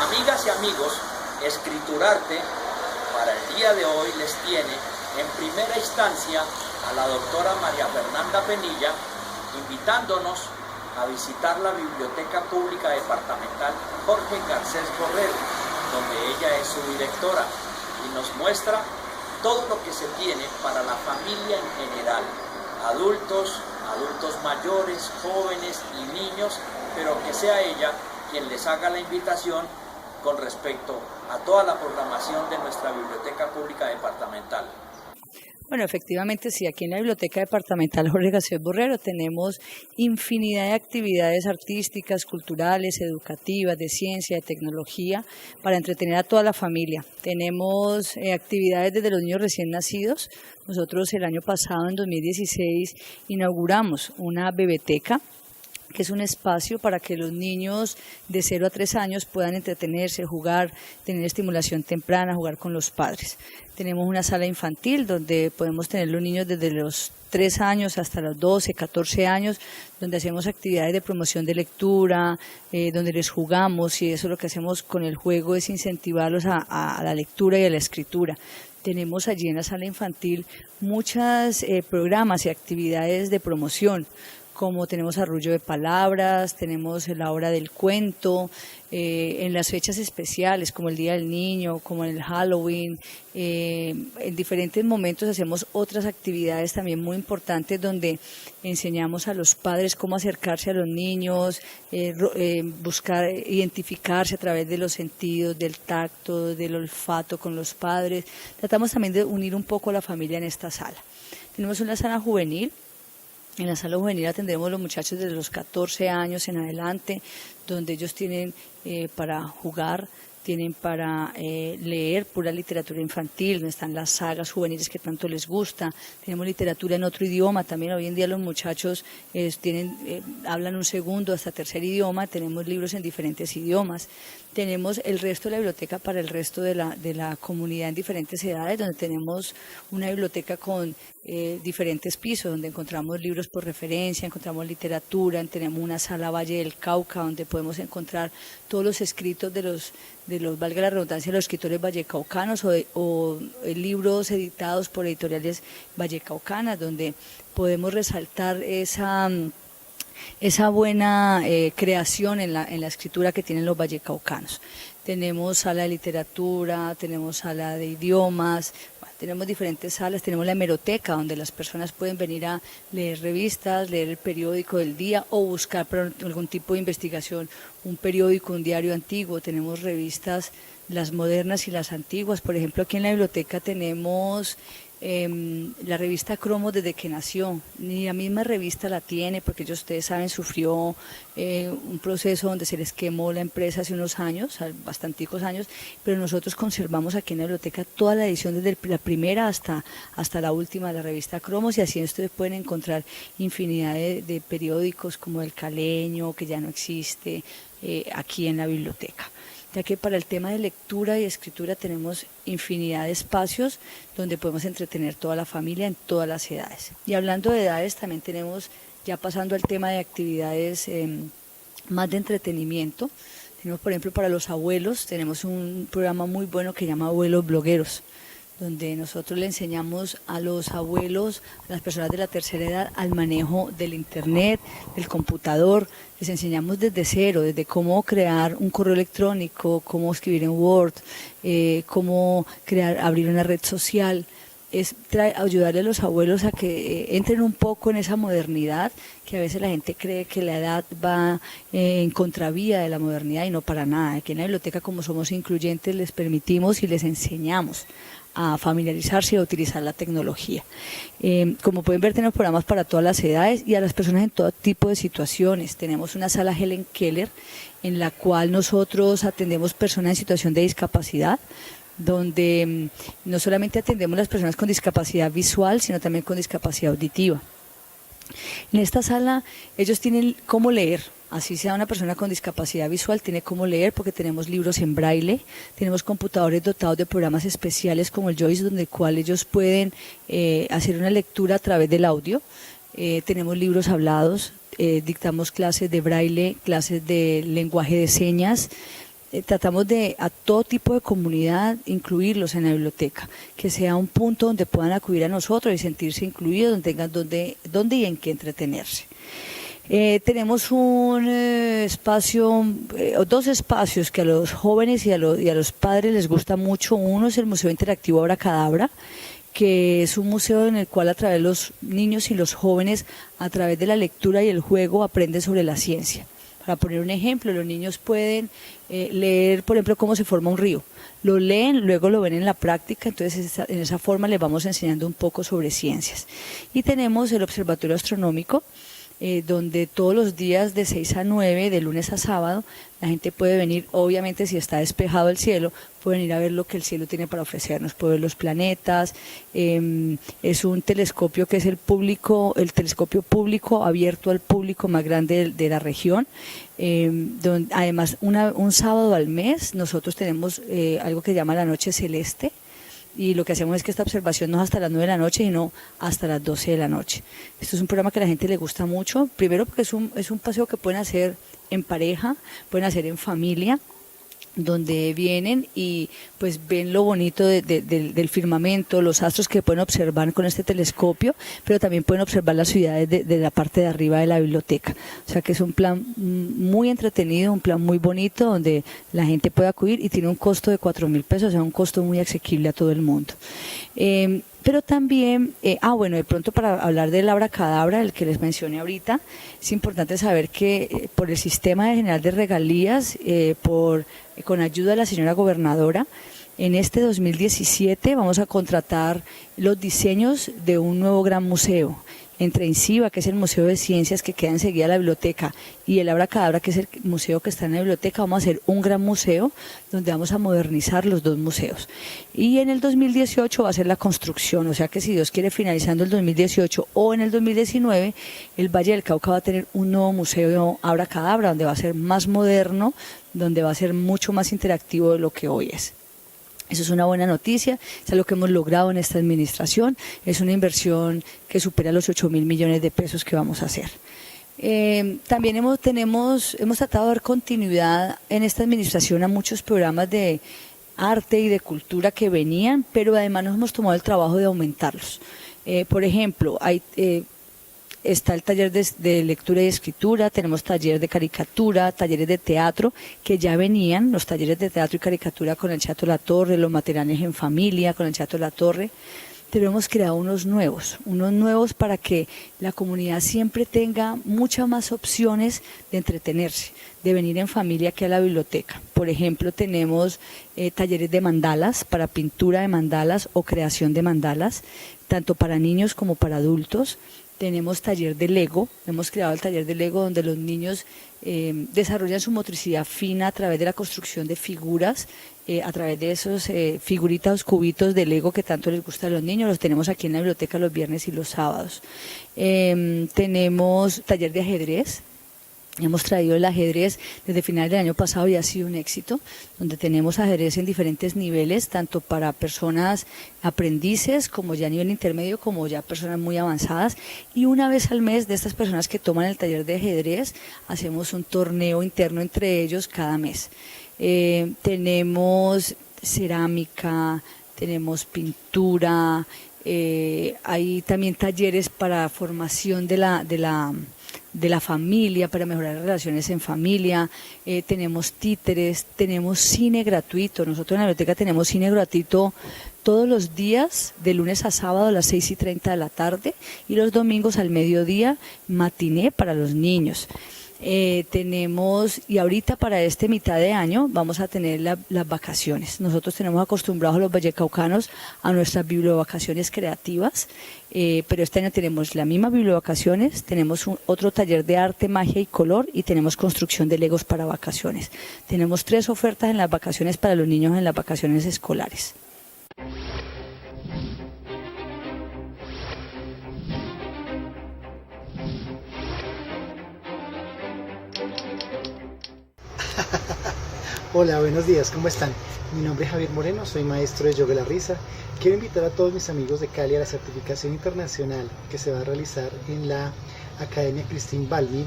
Amigas y amigos, Escriturarte para el día de hoy les tiene en primera instancia a la doctora María Fernanda Penilla, invitándonos a visitar la Biblioteca Pública Departamental Jorge Garcés Borrero, donde ella es su directora, y nos muestra todo lo que se tiene para la familia en general, adultos mayores, jóvenes y niños, pero que sea ella quien les haga la invitación con respecto a toda la programación de nuestra Biblioteca Pública Departamental. Bueno, efectivamente, sí, aquí en la Biblioteca Departamental Jorge Garcés Borrero tenemos infinidad de actividades artísticas, culturales, educativas, de ciencia, de tecnología, para entretener a toda la familia. Tenemos actividades desde los niños recién nacidos. Nosotros el año pasado, en 2016, inauguramos una bebeteca, que es un espacio para que los niños de 0 a 3 años puedan entretenerse, jugar, tener estimulación temprana, jugar con los padres. Tenemos una sala infantil donde podemos tener los niños desde los 3 años hasta los 12, 14 años, donde hacemos actividades de promoción de lectura, donde les jugamos, y eso lo que hacemos con el juego es incentivarlos a la lectura y a la escritura. Tenemos allí en la sala infantil muchos programas y actividades de promoción, como tenemos arrullo de palabras, tenemos la hora del cuento, en las fechas especiales como el Día del Niño, como en el Halloween, en diferentes momentos hacemos otras actividades también muy importantes donde enseñamos a los padres cómo acercarse a los niños, buscar identificarse a través de los sentidos, del tacto, del olfato con los padres. Tratamos también de unir un poco a la familia en esta sala. Tenemos una sala juvenil. En la sala juvenil atendemos a los muchachos desde los 14 años en adelante, donde ellos tienen para jugar, tienen para leer pura literatura infantil, donde están las sagas juveniles que tanto les gusta. Tenemos literatura en otro idioma, también hoy en día los muchachos hablan un segundo hasta tercer idioma, tenemos libros en diferentes idiomas. Tenemos el resto de la biblioteca para el resto de la comunidad en diferentes edades, donde tenemos una biblioteca con diferentes pisos, donde encontramos libros por referencia, encontramos literatura, tenemos una sala Valle del Cauca, donde podemos encontrar todos los escritos de los valga la redundancia, los escritores vallecaucanos o libros editados por editoriales vallecaucanas, donde podemos resaltar esa buena creación en la escritura que tienen los vallecaucanos. Tenemos sala de literatura, tenemos sala de idiomas, tenemos diferentes salas, tenemos la hemeroteca donde las personas pueden venir a leer revistas, leer el periódico del día o buscar por algún tipo de investigación un periódico, un diario antiguo. Tenemos revistas, las modernas y las antiguas. Por ejemplo, aquí en la biblioteca tenemos la revista Cromos desde que nació. Ni la misma revista la tiene porque ellos, ustedes saben, sufrió un proceso donde se les quemó la empresa hace unos años, bastanticos años, pero nosotros conservamos aquí en la biblioteca toda la edición desde la primera hasta la última de la revista Cromos, y así ustedes pueden encontrar infinidad de periódicos como El Caleño, que ya no existe, aquí en la biblioteca, ya que para el tema de lectura y escritura tenemos infinidad de espacios donde podemos entretener toda la familia en todas las edades. Y hablando de edades, también tenemos, ya pasando al tema de actividades más de entretenimiento, tenemos por ejemplo para los abuelos, tenemos un programa muy bueno que se llama Abuelos Blogueros, donde nosotros le enseñamos a los abuelos, a las personas de la tercera edad, al manejo del internet, del computador. Les enseñamos desde cero, desde cómo crear un correo electrónico, cómo escribir en Word, cómo abrir una red social. Es ayudarle a los abuelos a que entren un poco en esa modernidad, que a veces la gente cree que la edad va en contravía de la modernidad, y no para nada. Aquí en la biblioteca, como somos incluyentes, les permitimos y les enseñamos a familiarizarse y a utilizar la tecnología. Como pueden ver, tenemos programas para todas las edades y a las personas en todo tipo de situaciones. Tenemos una sala Helen Keller en la cual nosotros atendemos personas en situación de discapacidad, donde no solamente atendemos a las personas con discapacidad visual, sino también con discapacidad auditiva. En esta sala ellos tienen cómo leer, así sea una persona con discapacidad visual, tiene cómo leer porque tenemos libros en braille, tenemos computadores dotados de programas especiales como el Joyce, donde cual ellos pueden hacer una lectura a través del audio. Tenemos libros hablados, dictamos clases de braille, clases de lenguaje de señas. tratamos de a todo tipo de comunidad incluirlos en la biblioteca, que sea un punto donde puedan acudir a nosotros y sentirse incluidos, donde tengan donde y en qué entretenerse. Tenemos un espacio, dos espacios que a los jóvenes y a los padres les gusta mucho. Uno es el Museo Interactivo Abracadabra, que es un museo en el cual a través de los niños y los jóvenes, a través de la lectura y el juego, aprenden sobre la ciencia. Para poner un ejemplo, los niños pueden leer, por ejemplo, cómo se forma un río. Lo leen, luego lo ven en la práctica, entonces en esa forma les vamos enseñando un poco sobre ciencias. Y tenemos el Observatorio Astronómico, donde todos los días de 6 a 9, de lunes a sábado, la gente puede venir, obviamente si está despejado el cielo, pueden ir a ver lo que el cielo tiene para ofrecernos, pueden ver los planetas. Es un telescopio que es el telescopio público abierto al público más grande de la región. Donde, además, un sábado al mes nosotros tenemos algo que se llama la Noche Celeste, y lo que hacemos es que esta observación no es hasta las 9 de la noche, sino hasta las 12 de la noche. Esto es un programa que a la gente le gusta mucho, primero porque es un paseo que pueden hacer en pareja, pueden hacer en familia, donde vienen y pues ven lo bonito del firmamento, los astros que pueden observar con este telescopio, pero también pueden observar las ciudades de la parte de arriba de la biblioteca. O sea que es un plan muy entretenido, un plan muy bonito, donde la gente puede acudir y tiene un costo de 4.000 pesos, o sea, un costo muy asequible a todo el mundo. Pero también, bueno, de pronto para hablar del abracadabra, el que les mencioné ahorita, es importante saber que por el sistema general de regalías, con ayuda de la señora gobernadora, en este 2017 vamos a contratar los diseños de un nuevo gran museo. Entre INCIBA, que es el Museo de Ciencias que queda enseguida de la biblioteca, y el Abracadabra, que es el museo que está en la biblioteca, vamos a hacer un gran museo donde vamos a modernizar los dos museos. Y en el 2018 va a ser la construcción, o sea que si Dios quiere, finalizando el 2018 o en el 2019, el Valle del Cauca va a tener un nuevo museo Abracadabra, donde va a ser más moderno, donde va a ser mucho más interactivo de lo que hoy es. Eso es una buena noticia, es algo que hemos logrado en esta administración, es una inversión que supera los 8.000 millones de pesos que vamos a hacer. También hemos tratado de dar continuidad en esta administración a muchos programas de arte y de cultura que venían, pero además nos hemos tomado el trabajo de aumentarlos. Por ejemplo, está el taller de lectura y escritura, tenemos taller de caricatura, talleres de teatro, que ya venían, los talleres de teatro y caricatura con el Teatro La Torre, los materiales en familia con el Teatro La Torre, pero hemos creado unos nuevos para que la comunidad siempre tenga muchas más opciones de entretenerse, de venir en familia aquí a la biblioteca. Por ejemplo, tenemos talleres de mandalas, para pintura de mandalas o creación de mandalas, tanto para niños como para adultos. Tenemos taller de Lego, hemos creado el taller de Lego donde los niños desarrollan su motricidad fina a través de la construcción de figuras, a través de esos figuritas, cubitos de Lego que tanto les gusta a los niños. Los tenemos aquí en la biblioteca los viernes y los sábados. Tenemos taller de ajedrez. Hemos traído el ajedrez desde finales del año pasado y ha sido un éxito, donde tenemos ajedrez en diferentes niveles, tanto para personas aprendices, como ya a nivel intermedio, como ya personas muy avanzadas. Y una vez al mes, de estas personas que toman el taller de ajedrez, hacemos un torneo interno entre ellos cada mes. Tenemos cerámica, tenemos pintura, hay también talleres para formación de la familia, para mejorar las relaciones en familia. Tenemos títeres, tenemos cine gratuito. Nosotros en la biblioteca tenemos cine gratuito todos los días, de lunes a sábado a las 6:30 de la tarde, y los domingos al mediodía, matiné para los niños. Tenemos, y ahorita para este mitad de año vamos a tener las vacaciones. Nosotros tenemos acostumbrados a los vallecaucanos a nuestras bibliovacaciones creativas, pero este año tenemos la misma bibliovacaciones, tenemos otro taller de arte, magia y color, y tenemos construcción de legos para vacaciones. Tenemos 3 ofertas en las vacaciones para los niños en las vacaciones escolares. Hola, buenos días, ¿cómo están? Mi nombre es Javier Moreno, soy maestro de yoga de la risa. Quiero invitar a todos mis amigos de Cali a la certificación internacional que se va a realizar en la Academia Christine Balbi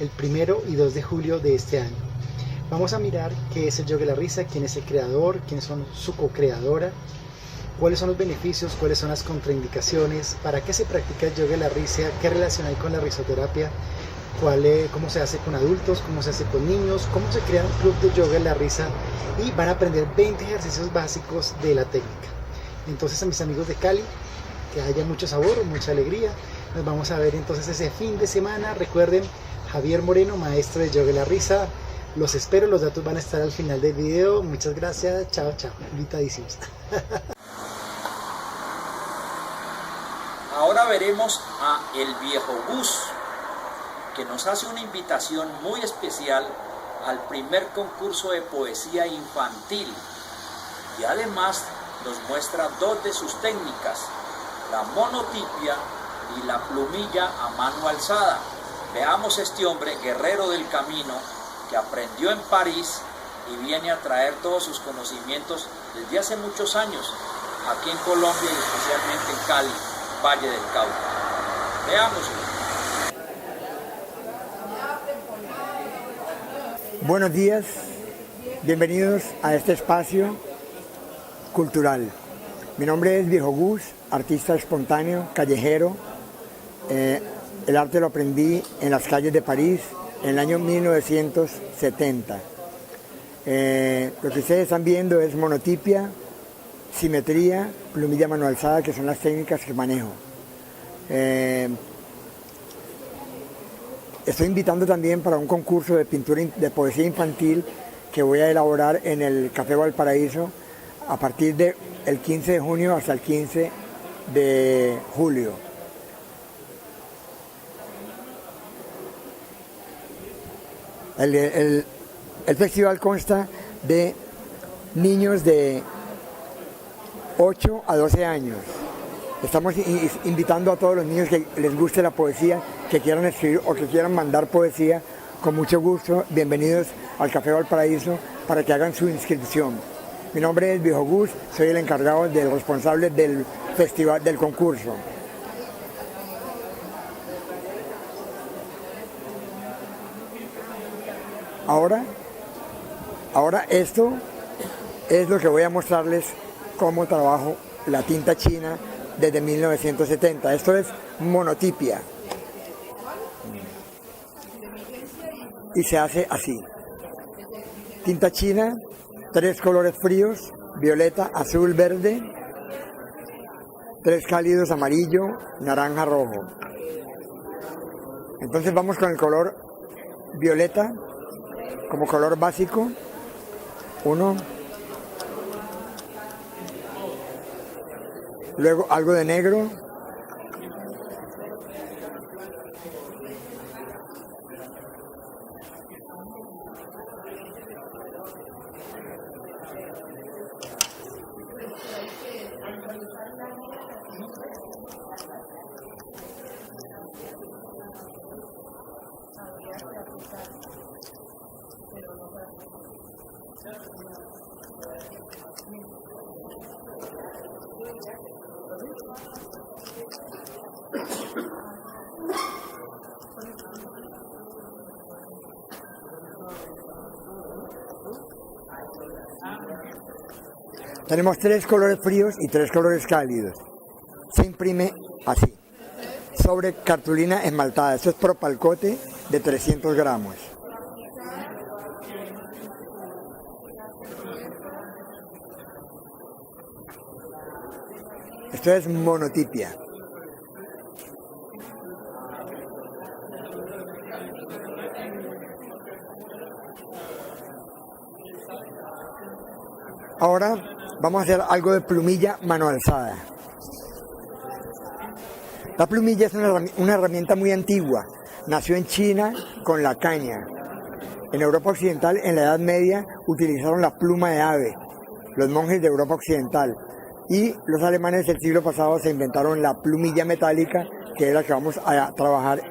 el 1 y 2 de julio de este año. Vamos a mirar qué es el yoga de la risa, quién es el creador, quiénes son su co-creadora, cuáles son los beneficios, cuáles son las contraindicaciones, para qué se practica el yoga de la risa, qué relación hay con la risoterapia, cómo se hace con adultos, cómo se hace con niños, cómo se crea un club de yoga de la risa, y van a aprender 20 ejercicios básicos de la técnica. Entonces, a mis amigos de Cali, que haya mucho sabor, mucha alegría. Nos vamos a ver entonces ese fin de semana. Recuerden, Javier Moreno, maestro de yoga de la risa. Los espero, los datos van a estar al final del video. Muchas gracias, chao, chao, invitadísimos. Ahora veremos a el viejo Gus, que nos hace una invitación muy especial al primer concurso de poesía infantil, y además nos muestra dos de sus técnicas, la monotipia y la plumilla a mano alzada. Veamos este hombre, guerrero del camino, que aprendió en París y viene a traer todos sus conocimientos desde hace muchos años aquí en Colombia y especialmente en Cali, Valle del Cauca. Veámoslo. Buenos días, bienvenidos a este espacio cultural. Mi nombre es Viejo Gus, artista espontáneo, callejero. El arte lo aprendí en las calles de París en el año 1970. Lo que ustedes están viendo es monotipia, simetría, plumilla mano alzada, que son las técnicas que manejo. Estoy invitando también para un concurso de pintura de poesía infantil que voy a elaborar en el Café Valparaíso a partir del 15 de junio hasta el 15 de julio. El festival consta de niños de 8 a 12 años. Estamos invitando a todos los niños que les guste la poesía, que quieran escribir o que quieran mandar poesía, con mucho gusto, bienvenidos al Café Valparaíso para que hagan su inscripción. Mi nombre es Viejo Gus, soy el encargado del responsable del festival, del concurso. Ahora esto es lo que voy a mostrarles, cómo trabajo la tinta china desde 1970. Esto es monotipia. Y se hace así. Tinta china, 3 colores fríos, violeta, azul, verde, 3 cálidos, amarillo, naranja, rojo. Entonces vamos con el color violeta como color básico. 1. Luego algo de negro. Tenemos 3 colores fríos y 3 colores cálidos. Se imprime así, sobre cartulina esmaltada. Esto es propalcote de 300 gramos. Esto es monotipia. Ahora vamos a hacer algo de plumilla mano alzada. La plumilla es una herramienta muy antigua. Nació en China con la caña. En Europa Occidental, en la Edad Media, utilizaron la pluma de ave, los monjes de Europa Occidental. Y los alemanes del siglo pasado se inventaron la plumilla metálica, que es la que vamos a trabajar.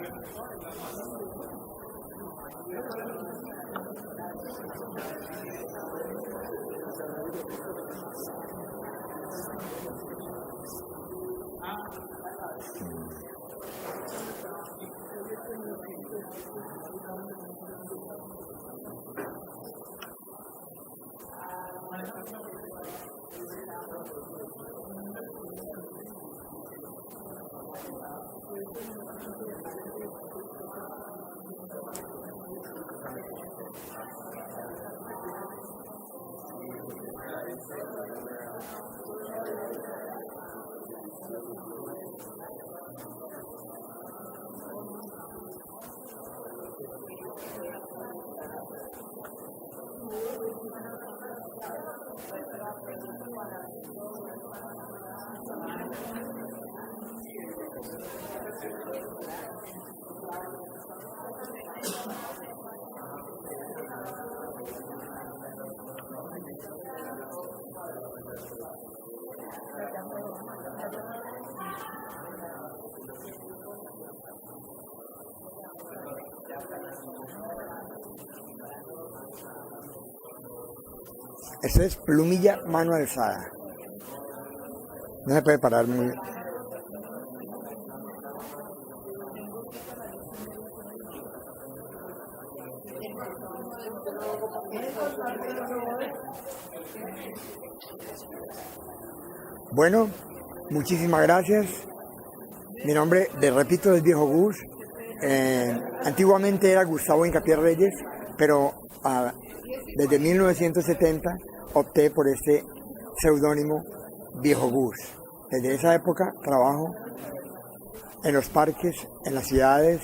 Esto es plumilla mano alzada. No se puede parar muy... Bueno, muchísimas gracias. Mi nombre, les repito, es Viejo Gus. Antiguamente era Gustavo Hincapié Reyes, pero desde 1970 opté por este seudónimo Viejo Gus. Desde esa época trabajo en los parques, en las ciudades,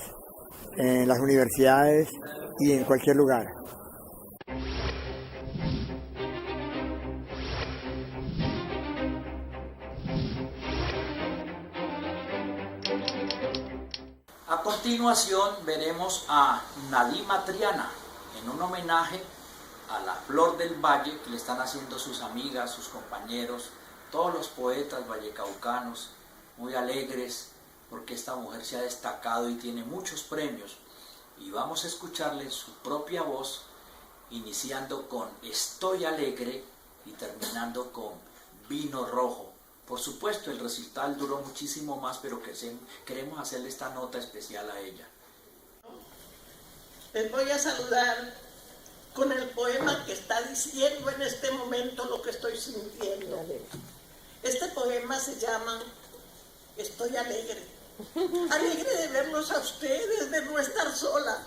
en las universidades y en cualquier lugar. A continuación veremos a Nadima Triana en un homenaje a la flor del valle que le están haciendo sus amigas, sus compañeros, todos los poetas vallecaucanos, muy alegres porque esta mujer se ha destacado y tiene muchos premios. Y vamos a escucharle en su propia voz, iniciando con Estoy Alegre y terminando con Vino Rojo. Por supuesto, el recital duró muchísimo más, pero queremos hacerle esta nota especial a ella. Les voy a saludar con el poema que está diciendo en este momento lo que estoy sintiendo. Este poema se llama Estoy Alegre. Alegre de verlos a ustedes, de no estar sola.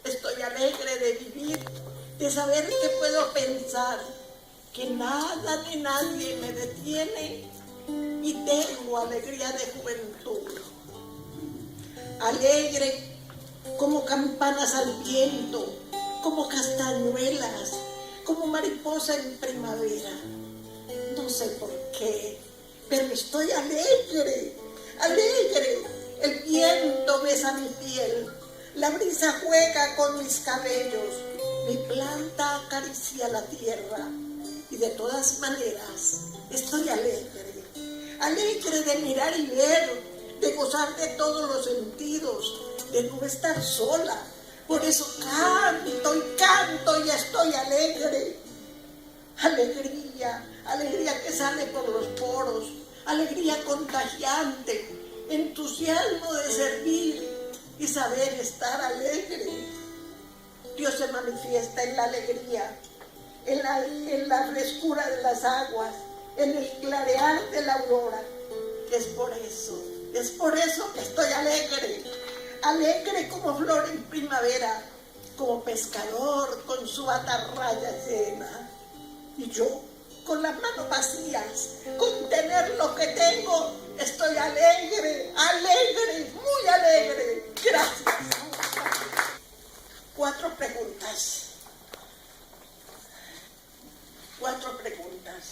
Estoy alegre de vivir, de saber que puedo pensar, que nada ni nadie me detiene y tengo alegría de juventud. Alegre como campanas al viento, como castañuelas, como mariposa en primavera. No sé por qué, pero estoy alegre, alegre. El viento besa mi piel, la brisa juega con mis cabellos, mi planta acaricia la tierra. Y de todas maneras, estoy alegre, alegre de mirar y ver, de gozar de todos los sentidos, de no estar sola. Por eso canto y estoy alegre. Alegría, alegría que sale por los poros, alegría contagiante, entusiasmo de servir y saber estar alegre. Dios se manifiesta en la alegría, en la frescura de las aguas, en el clarear de la aurora. Es por eso que estoy alegre, alegre como flor en primavera, como pescador con su atarraya llena. Y yo, con las manos vacías, con tener lo que tengo, estoy alegre, alegre, muy alegre. Gracias. 4 preguntas. 4 preguntas.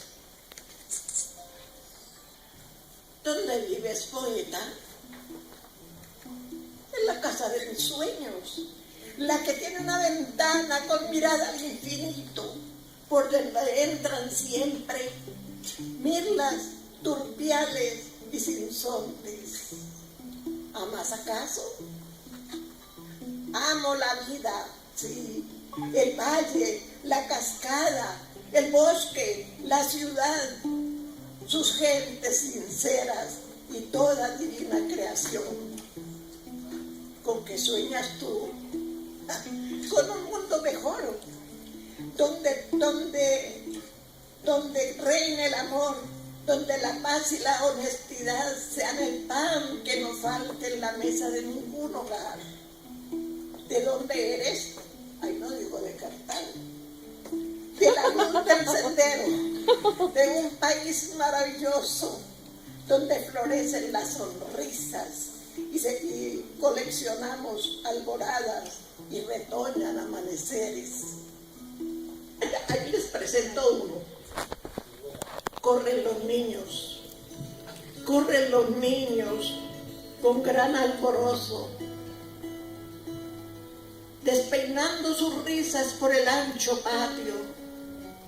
¿Dónde vives, poeta? En la casa de mis sueños, la que tiene una ventana con mirada al infinito, por donde entran siempre mirlas, turpiales y sinsontes. ¿Amas acaso? Amo la vida, sí, el valle, la cascada, el bosque, la ciudad, sus gentes sinceras y toda divina creación. ¿Con qué sueñas tú? Con un mundo mejor, donde donde reine el amor, donde la paz y la honestidad sean el pan que no falte en la mesa de ningún hogar. ¿De dónde eres? Ay, no digo de Cartago. De la luz del sendero, de un país maravilloso, donde florecen las sonrisas y coleccionamos alboradas y retoñan amaneceres. Ahí les presento uno. Corren los niños con gran alborozo, despeinando sus risas por el ancho patio,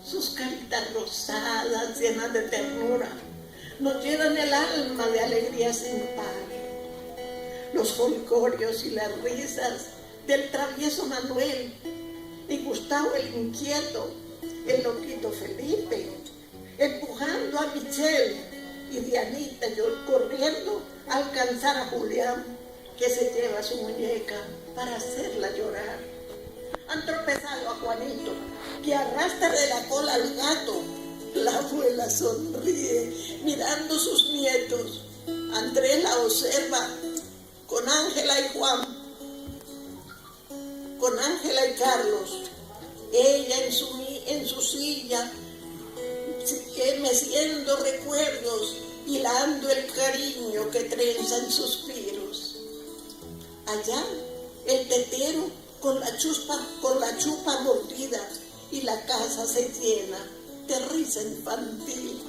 sus caritas rosadas llenas de ternura, nos llenan el alma de alegría sin par. Los jolgorios y las risas del travieso Manuel, y Gustavo el inquieto, el loquito Felipe, empujando a Michelle, y Dianita yo corriendo a alcanzar a Julián, que se lleva su muñeca para hacerla llorar. Han tropezado a Juanito, que arrastra de la cola al gato. La abuela sonríe mirando sus nietos. Andrés la observa con Ángela y Juan, con Ángela y Carlos. Ella en su silla, meciendo recuerdos, hilando el cariño que trenza en suspiros. Allá, el tetero con la chupa mordida, y la casa se llena de risa infantil.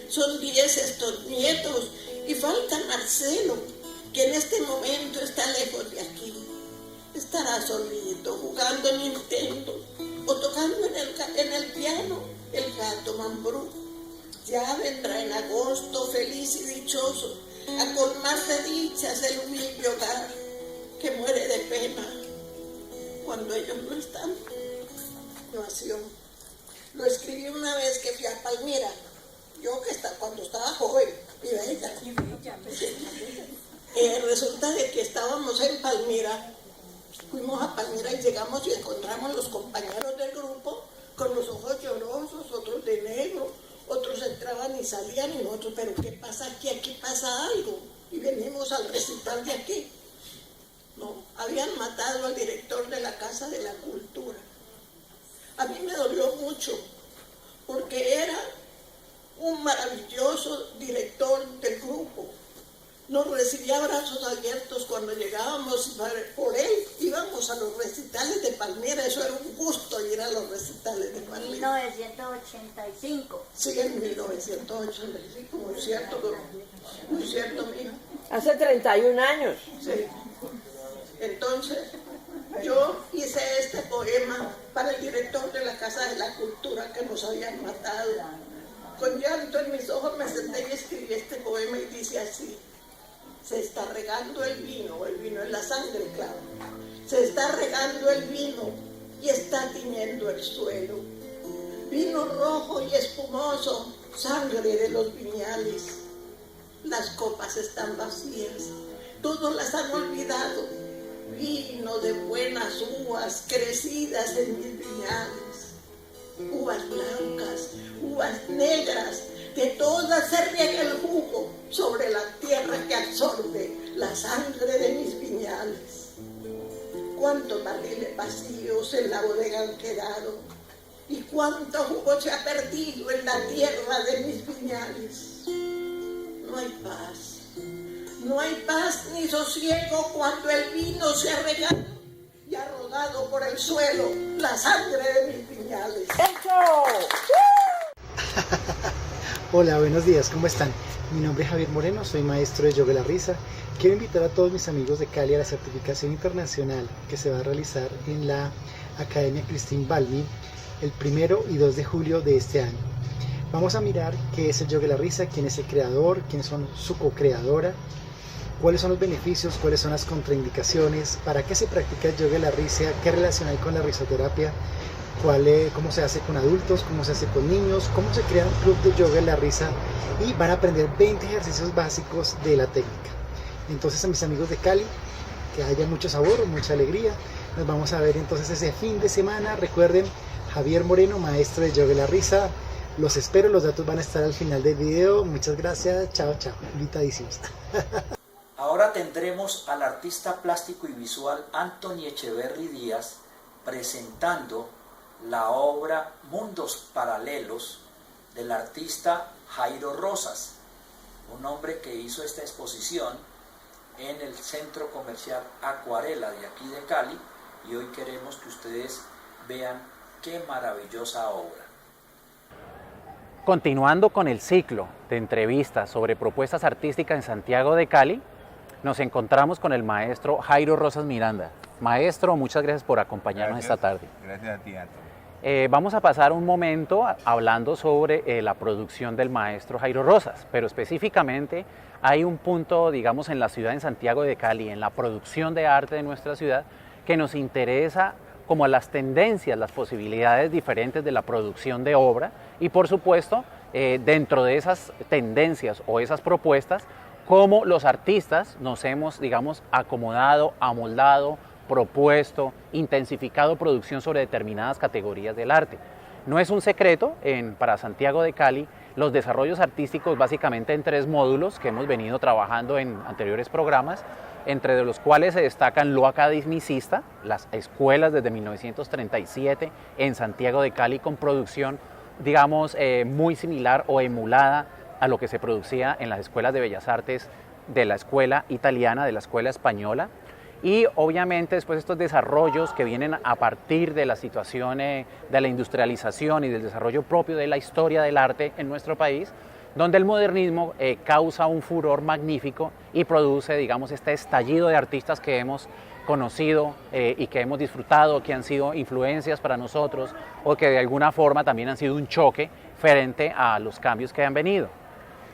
Son 10 estos nietos, y falta Marcelo, que en este momento está lejos de aquí. Estará solito, jugando en Nintendo, o tocando en el piano el gato Mambrú. Ya vendrá en agosto, feliz y dichoso, a colmar de dichas el humilde hogar, que muere de pena cuando ellos no están. Nació. Lo escribí una vez que fui a Palmira, cuando estaba joven y bella. Resulta de que estábamos en Palmira. Fuimos a Palmira y llegamos y encontramos los compañeros del grupo con los ojos llorosos, otros de negro, otros entraban y salían y nosotros, pero ¿qué pasa aquí? Aquí pasa algo. Y venimos al recital de aquí. No, habían matado al director de la Casa de la Cultura. A mí me dolió mucho, porque era un maravilloso director del grupo. Nos recibía a brazos abiertos cuando llegábamos, por él íbamos a los recitales de Palmira. Eso era un gusto ir a los recitales de Palmira. 1985. Sí, en 1985, muy cierto, mija. Hace 31 años. Sí. Entonces, yo hice este poema para el director de la Casa de la Cultura que nos habían matado. Con llanto en mis ojos me senté y escribí este poema y dice así: se está regando el vino es la sangre, claro. Se está regando el vino y está tiñendo el suelo. Vino rojo y espumoso, sangre de los viñales. Las copas están vacías, todos las han olvidado. Vino de buenas uvas crecidas en mis viñales. Uvas blancas, uvas negras, de todas se riega el jugo sobre la tierra que absorbe la sangre de mis viñales. Cuántos barriles vacíos en la bodega han quedado, y cuánto jugo se ha perdido en la tierra de mis viñales. No hay paz ni sosiego cuando el vino se ha regado y ha rodado por el suelo la sangre de mis viñales. Hola, buenos días, ¿cómo están? Mi nombre es Javier Moreno, soy maestro de yoga de la risa. Quiero invitar a todos mis amigos de Cali a la certificación internacional que se va a realizar en la Academia Christine Balmy el 1 y 2 de julio de este año. Vamos a mirar qué es el yoga de la risa, quién es el creador, quiénes son su co-creadora, cuáles son los beneficios, cuáles son las contraindicaciones, para qué se practica el yoga de la risa, qué relación hay con la risoterapia, cómo se hace con adultos, cómo se hace con niños, cómo se crea un club de yoga de la risa, y van a aprender 20 ejercicios básicos de la técnica. Entonces, a mis amigos de Cali, que haya mucho sabor, mucha alegría. Nos vamos a ver entonces ese fin de semana. Recuerden, Javier Moreno, maestro de yoga y la risa. Los espero, los datos van a estar al final del video. Muchas gracias, chao, chao, invitadísimos. Ahora tendremos al artista plástico y visual Anthony Echeverry Díaz presentando la obra Mundos Paralelos del artista Jairo Rosas, un hombre que hizo esta exposición en el centro comercial Acuarela de aquí de Cali, y hoy queremos que ustedes vean qué maravillosa obra. Continuando con el ciclo de entrevistas sobre propuestas artísticas en Santiago de Cali, nos encontramos con el maestro Jairo Rosas Miranda. Maestro, muchas gracias por acompañarnos esta tarde. Gracias a ti, Antonio. Vamos a pasar un momento hablando sobre la producción del maestro Jairo Rosas, pero específicamente hay un punto, digamos, en la ciudad, en Santiago de Cali, en la producción de arte de nuestra ciudad, que nos interesa como las tendencias, las posibilidades diferentes de la producción de obra y, por supuesto, dentro de esas tendencias o esas propuestas, cómo los artistas nos hemos, digamos, acomodado, amoldado, propuesto, intensificado producción sobre determinadas categorías del arte. No es un secreto, para Santiago de Cali, los desarrollos artísticos básicamente en 3 módulos que hemos venido trabajando en anteriores programas, entre los cuales se destacan lo academicista, las escuelas desde 1937 en Santiago de Cali con producción, digamos, muy similar o emulada a lo que se producía en las escuelas de bellas artes de la escuela italiana, de la escuela española. Y obviamente después estos desarrollos que vienen a partir de la situación de la industrialización y del desarrollo propio de la historia del arte en nuestro país, donde el modernismo causa un furor magnífico y produce, digamos, este estallido de artistas que hemos conocido y que hemos disfrutado, que han sido influencias para nosotros o que de alguna forma también han sido un choque frente a los cambios que han venido.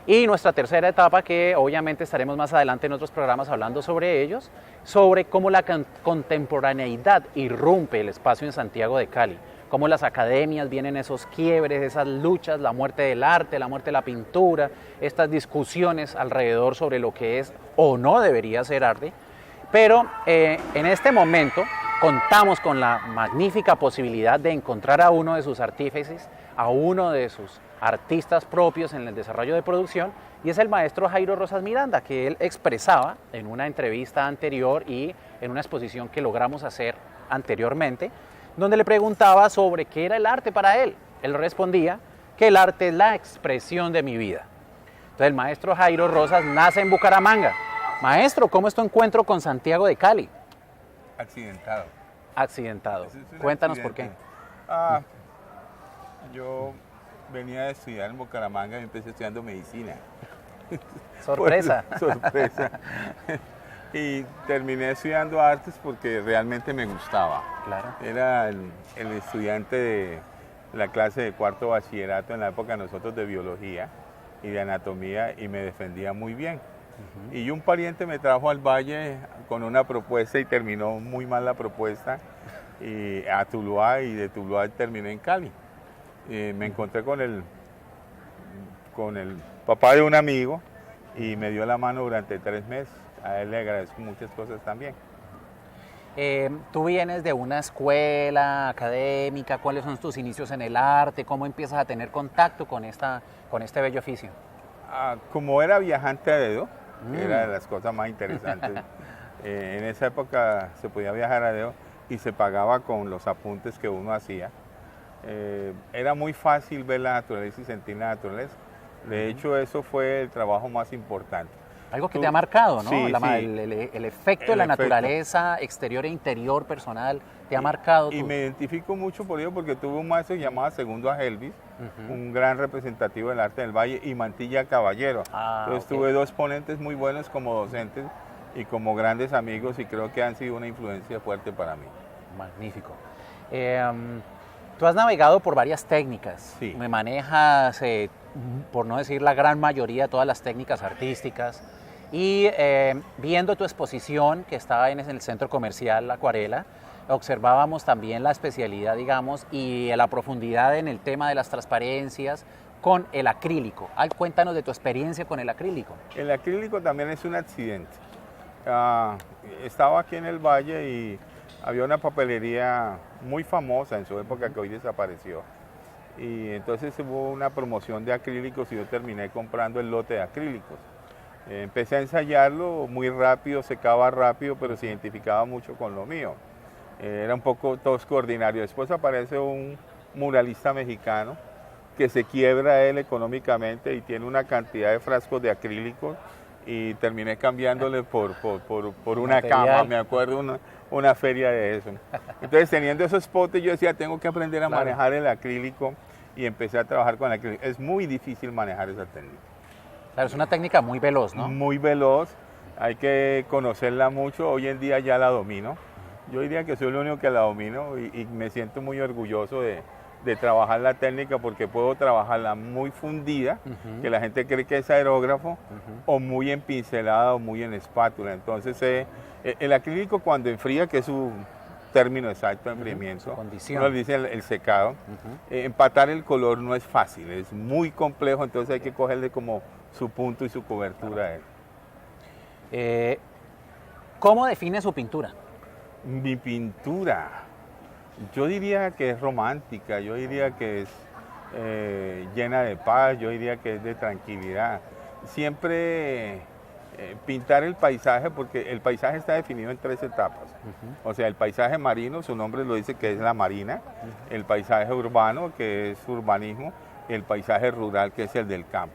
Y nuestra tercera etapa, que obviamente estaremos más adelante en otros programas hablando sobre ellos, sobre cómo la contemporaneidad irrumpe el espacio en Santiago de Cali, cómo las academias vienen esos quiebres, esas luchas, la muerte del arte, la muerte de la pintura, estas discusiones alrededor sobre lo que es o no debería ser arte. Pero en este momento contamos con la magnífica posibilidad de encontrar a uno de sus artífices, a uno de sus artistas propios en el desarrollo de producción, y es el maestro Jairo Rosas Miranda, que él expresaba en una entrevista anterior y en una exposición que logramos hacer anteriormente, donde le preguntaba sobre qué era el arte para él. Él respondía que el arte es la expresión de mi vida. Entonces el maestro Jairo Rosas nace en Bucaramanga. Maestro, ¿cómo es tu encuentro con Santiago de Cali? Accidentado. Accidentado. Ese es un Cuéntanos por qué. accidente. Yo venía a estudiar en Bucaramanga y empecé estudiando medicina. Sorpresa. Sorpresa. Y terminé estudiando artes porque realmente me gustaba. Claro. Era el estudiante de la clase de 4º bachillerato en la época nosotros de biología y de anatomía, y me defendía muy bien. Y un pariente me trajo al Valle con una propuesta y terminó muy mal la propuesta, y a Tuluá, y de Tuluá terminé en Cali. Me encontré con el papá de un amigo y me dio la mano durante 3 meses. A él le agradezco muchas cosas también. Tú vienes de una escuela académica, ¿cuáles son tus inicios en el arte? ¿Cómo empiezas a tener contacto con este bello oficio? Como era viajante a dedo, era de las cosas más interesantes. En esa época se podía viajar a dedo y se pagaba con los apuntes que uno hacía. Era muy fácil ver la naturaleza y sentir la naturaleza. De hecho, eso fue el trabajo más importante. Algo que te ha marcado, ¿no? Sí, El efecto de la naturaleza exterior e interior personal te ha marcado. Y me identifico mucho por ello porque tuve un maestro llamado Segundo Agelvis, un gran representativo del arte del Valle, y Mantilla Caballero. Entonces tuve 2 ponentes muy buenos como docentes y como grandes amigos, y creo que han sido una influencia fuerte para mí. Magnífico. Tú has navegado por varias técnicas. Sí. Me manejas, por no decir la gran mayoría, todas las técnicas artísticas. Y viendo tu exposición que estaba en el centro comercial Acuarela, observábamos también la especialidad, digamos, y la profundidad en el tema de las transparencias con el acrílico. Cuéntanos de tu experiencia con el acrílico. El acrílico también es un accidente. Estaba aquí en el Valle y había una papelería muy famosa en su época que hoy desapareció. Y entonces hubo una promoción de acrílicos y yo terminé comprando el lote de acrílicos. Empecé a ensayarlo muy rápido, secaba rápido, pero se identificaba mucho con lo mío. Era un poco tosco, ordinario. Después aparece un muralista mexicano que se quiebra él económicamente y tiene una cantidad de frascos de acrílicos y terminé cambiándole por una Material. cama, me acuerdo, una feria de eso. Entonces teniendo esos potes yo decía, tengo que aprender a manejar el acrílico y empecé a trabajar con el acrílico. Es muy difícil manejar esa técnica. Claro, es una técnica muy veloz, ¿no? Muy veloz, hay que conocerla mucho, hoy en día ya la domino. Yo diría que soy el único que la domino y me siento muy orgulloso de trabajar la técnica porque puedo trabajarla muy fundida, que la gente cree que es aerógrafo, o muy en pincelada o muy en espátula. Entonces el acrílico cuando enfría, que es su término exacto de enfriamiento, condición. uno le dice el secado, empatar el color no es fácil, es muy complejo, entonces hay que cogerle como su punto y su cobertura a él. ¿Cómo define su pintura? Mi pintura, yo diría que es romántica, yo diría que es llena de paz, yo diría que es de tranquilidad. Siempre pintar el paisaje, porque el paisaje está definido en 3 etapas. O sea, el paisaje marino, su nombre lo dice que es la marina, el paisaje urbano, que es urbanismo, y el paisaje rural, que es el del campo.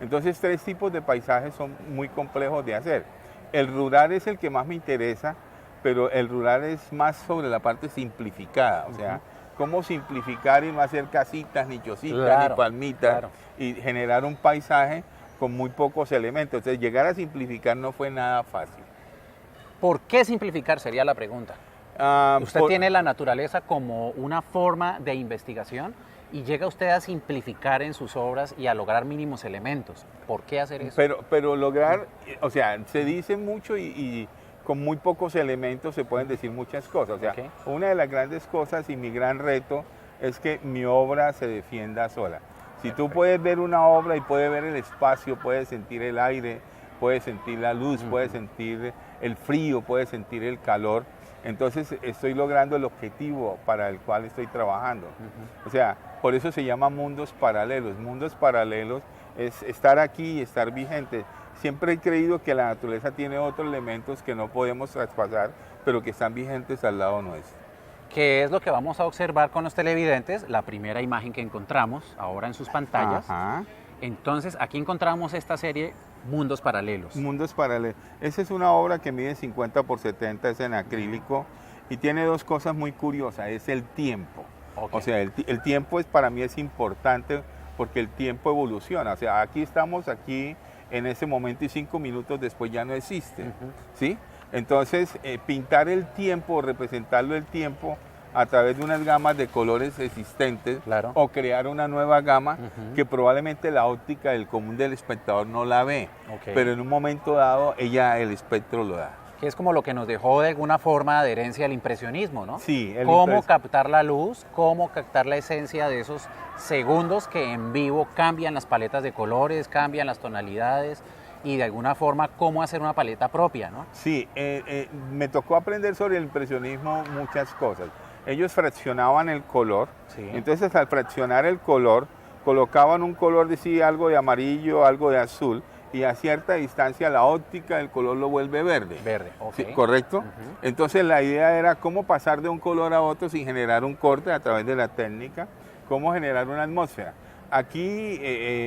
Entonces 3 tipos de paisajes son muy complejos de hacer. El rural es el que más me interesa, pero el rural es más sobre la parte simplificada, o sea, cómo simplificar y no hacer casitas, ni chocitas, ni palmitas, y generar un paisaje con muy pocos elementos. Entonces llegar a simplificar no fue nada fácil. ¿Por qué simplificar? Sería la pregunta. Usted tiene la naturaleza como una forma de investigación y llega usted a simplificar en sus obras y a lograr mínimos elementos. ¿Por qué hacer eso? Pero lograr, o sea, se dice mucho y con muy pocos elementos se pueden decir muchas cosas. O sea, una de las grandes cosas y mi gran reto es que mi obra se defienda sola. Si tú puedes ver una obra y puedes ver el espacio, puedes sentir el aire, puedes sentir la luz, puedes sentir el frío, puedes sentir el calor, entonces estoy logrando el objetivo para el cual estoy trabajando. O sea, por eso se llama mundos paralelos. Mundos paralelos es estar aquí y estar vigente. Siempre he creído que la naturaleza tiene otros elementos que no podemos traspasar, pero que están vigentes al lado nuestro. ¿Qué es lo que vamos a observar con los televidentes? La primera imagen que encontramos ahora en sus pantallas. Entonces, aquí encontramos esta serie Mundos Paralelos. Mundos Paralelos. Esa es una obra que mide 50 por 70, es en acrílico y tiene 2 cosas muy curiosas. Es el tiempo. O sea, el tiempo para mí es importante porque el tiempo evoluciona. O sea, aquí estamos aquí en ese momento y 5 minutos después ya no existe. ¿Sí? Entonces, pintar el tiempo, representarlo el tiempo a través de unas gamas de colores existentes o crear una nueva gama que probablemente la óptica del común del espectador no la ve, pero en un momento dado el espectro lo da. Que es como lo que nos dejó de alguna forma de herencia el impresionismo, ¿no? Sí. Cómo captar la luz, cómo captar la esencia de esos segundos que en vivo cambian las paletas de colores, cambian las tonalidades y de alguna forma cómo hacer una paleta propia, ¿no? Sí, me tocó aprender sobre el impresionismo muchas cosas. Ellos fraccionaban el color, entonces al fraccionar el color, colocaban un color, decía algo de amarillo, algo de azul, y a cierta distancia la óptica del color lo vuelve verde. Verde, ¿Sí? ¿Correcto? Entonces la idea era cómo pasar de un color a otro sin generar un corte a través de la técnica, cómo generar una atmósfera. Aquí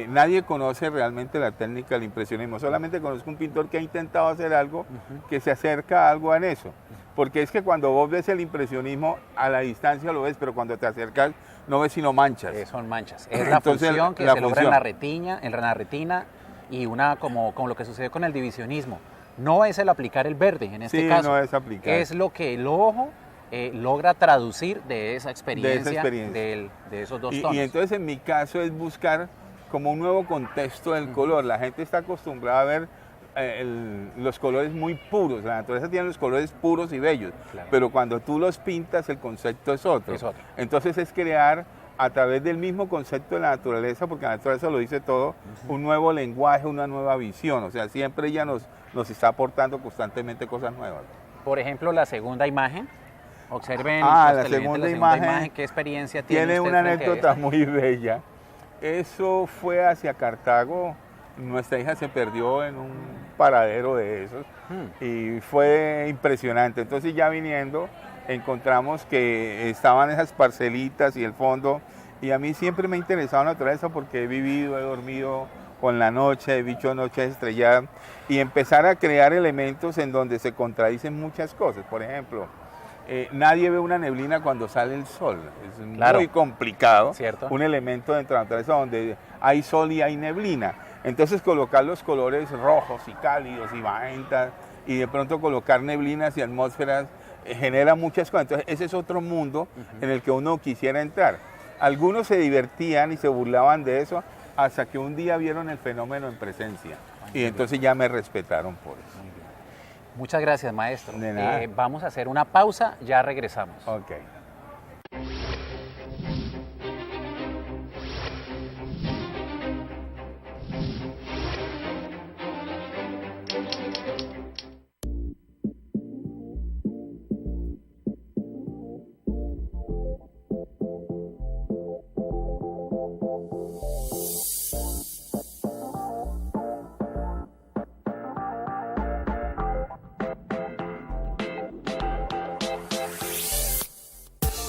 nadie conoce realmente la técnica del impresionismo, solamente conozco un pintor que ha intentado hacer algo que se acerca a algo en eso. Porque es que cuando vos ves el impresionismo, a la distancia lo ves, pero cuando te acercas no ves sino manchas. Son manchas. Es la función que se logra en la retina y una como lo que sucede con el divisionismo. No es el aplicar el verde en este caso. No es aplicar. Es lo que el ojo logra traducir de esa experiencia, de esos 2 tonos. Y entonces en mi caso es buscar como un nuevo contexto del color. La gente está acostumbrada a ver los colores muy puros. La naturaleza tiene los colores puros y bellos, pero cuando tú los pintas el concepto es otro. Entonces es crear a través del mismo concepto de la naturaleza, porque la naturaleza lo dice todo, un nuevo lenguaje, una nueva visión. O sea, siempre ella nos está aportando constantemente cosas nuevas. Por ejemplo, la segunda imagen. Observen la los televidentes segunda la imagen qué experiencia tiene tiene usted una frente a anécdota esta. muy bella. Eso fue hacia Cartago. Nuestra hija se perdió en un paradero de esos y fue impresionante. Entonces ya viniendo encontramos que estaban esas parcelitas y el fondo, y a mí siempre me ha interesado la naturaleza porque he vivido, he dormido con la noche, he visto noches estrelladas, y empezar a crear elementos en donde se contradicen muchas cosas. Por ejemplo, nadie ve una neblina cuando sale el sol. Es Claro. muy complicado. Cierto. Un elemento dentro de la naturaleza donde hay sol y hay neblina. Entonces colocar los colores rojos y cálidos y magentas y de pronto colocar neblinas y atmósferas genera muchas cosas. Entonces ese es otro mundo en el que uno quisiera entrar. Algunos se divertían y se burlaban de eso hasta que un día vieron el fenómeno en presencia y entonces ya me respetaron por eso. Muchas gracias, maestro. De nada. Vamos a hacer una pausa, ya regresamos. Ok.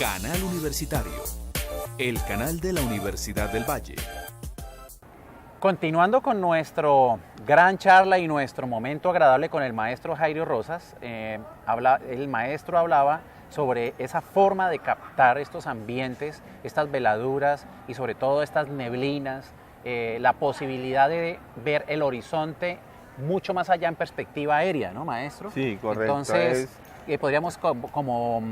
Canal Universitario, el canal de la Universidad del Valle. Continuando con nuestro gran charla y nuestro momento agradable con el maestro Jairo Rosas, el maestro hablaba sobre esa forma de captar estos ambientes, estas veladuras y sobre todo estas neblinas, la posibilidad de ver el horizonte mucho más allá en perspectiva aérea, ¿no, maestro? Sí, correcto. Entonces, podríamos como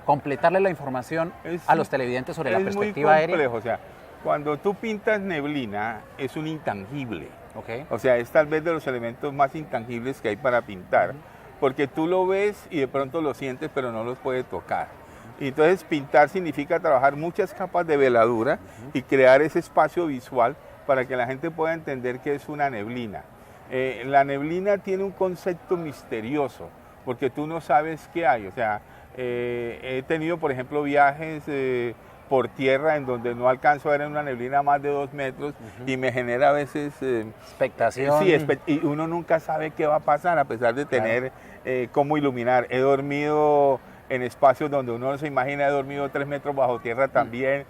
completarle la información a los televidentes sobre la perspectiva es muy complejo, aérea. o sea, cuando tú pintas neblina es un intangible. Okay. O sea, es tal vez de los elementos más intangibles que hay para pintar, porque tú lo ves y de pronto lo sientes, pero no los puedes tocar. Y entonces pintar significa trabajar muchas capas de veladura y crear ese espacio visual para que la gente pueda entender que es una neblina. La neblina tiene un concepto misterioso, porque tú no sabes qué hay. O sea, he tenido, por ejemplo, viajes por tierra en donde no alcanzo a ver en una neblina más de 2 metros y me genera a veces expectación. Sí, y uno nunca sabe qué va a pasar a pesar de tener cómo iluminar. He dormido en espacios donde uno no se imagina, he dormido 3 metros bajo tierra también,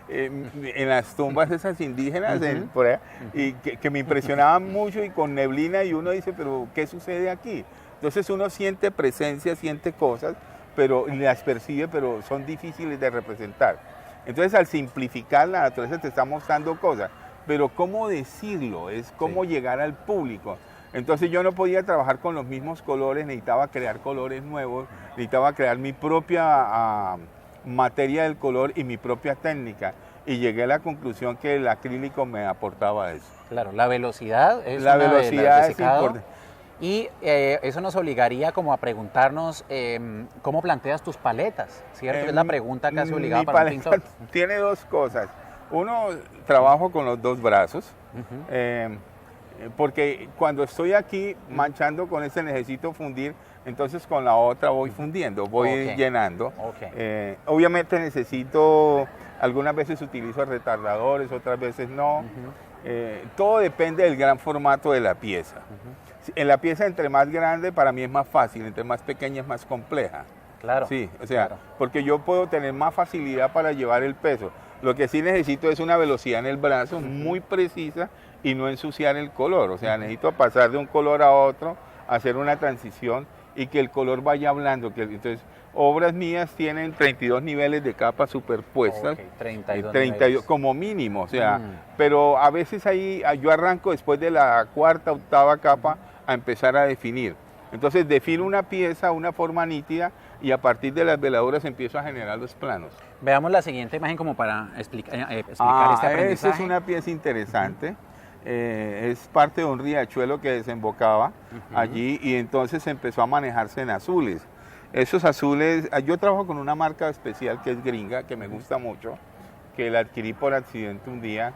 en las tumbas esas indígenas por allá, y que me impresionaban mucho y con neblina, y uno dice, pero ¿qué sucede aquí? Entonces uno siente presencia, siente cosas, pero las percibe, pero son difíciles de representar. Entonces al simplificar la naturaleza te está mostrando cosas, pero cómo decirlo, es cómo llegar al público. Entonces yo no podía trabajar con los mismos colores, necesitaba crear colores nuevos, necesitaba crear mi propia materia del color y mi propia técnica. Y llegué a la conclusión que el acrílico me aportaba eso. Claro, la velocidad es la velocidad es importante. Y eso nos obligaría como a preguntarnos cómo planteas tus paletas, ¿cierto? Es la pregunta casi obligada para un pintor. Tiene 2 cosas. Uno, trabajo con los 2 brazos, porque cuando estoy aquí manchando con ese necesito fundir, entonces con la otra voy fundiendo, voy llenando. Obviamente necesito, algunas veces utilizo retardadores, otras veces no. Todo depende del gran formato de la pieza. En la pieza, entre más grande, para mí es más fácil, entre más pequeña es más compleja. Claro. Sí, o sea, porque yo puedo tener más facilidad para llevar el peso. Lo que sí necesito es una velocidad en el brazo muy precisa y no ensuciar el color. O sea, necesito pasar de un color a otro, hacer una transición y que el color vaya hablando. Entonces, obras mías tienen 32 niveles de capas superpuestas, 32 como mínimo, o sea, pero a veces ahí yo arranco después de la 4ª, 8ª capa a empezar a definir. Entonces defino una pieza, una forma nítida, y a partir de las veladuras empiezo a generar los planos. Veamos la siguiente imagen como para explicar este aprendizaje. Esa es una pieza interesante. Es parte de un riachuelo que desembocaba allí, y entonces empezó a manejarse en azules. Esos azules, yo trabajo con una marca especial que es gringa, que me gusta mucho, que la adquirí por accidente un día.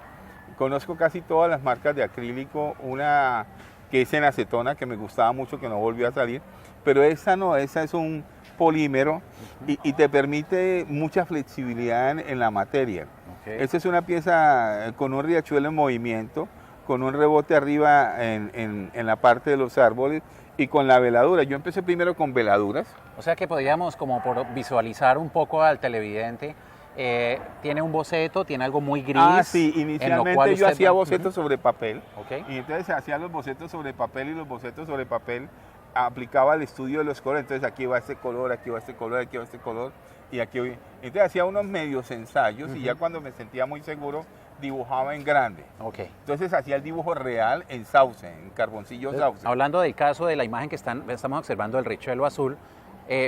Conozco casi todas las marcas de acrílico, una que es en acetona, que me gustaba mucho, que no volvió a salir, pero esa no, esa es un polímero y te permite mucha flexibilidad en la materia. Esta es una pieza con un riachuelo en movimiento, con un rebote arriba en la parte de los árboles y con la veladura. Yo empecé primero con veladuras. O sea que podríamos, como por visualizar un poco al televidente, tiene un boceto, tiene algo muy gris. Sí, inicialmente yo hacía bocetos sobre papel. Y entonces hacía los bocetos sobre papel y los bocetos sobre papel aplicaba el estudio de los colores. Entonces aquí va este color, aquí va este color, aquí va este color y aquí voy. Entonces hacía unos medios ensayos y ya cuando me sentía muy seguro dibujaba en grande. Entonces hacía el dibujo real en sauce, en carboncillo sauce. Hablando del caso de la imagen que estamos observando, el riachuelo azul,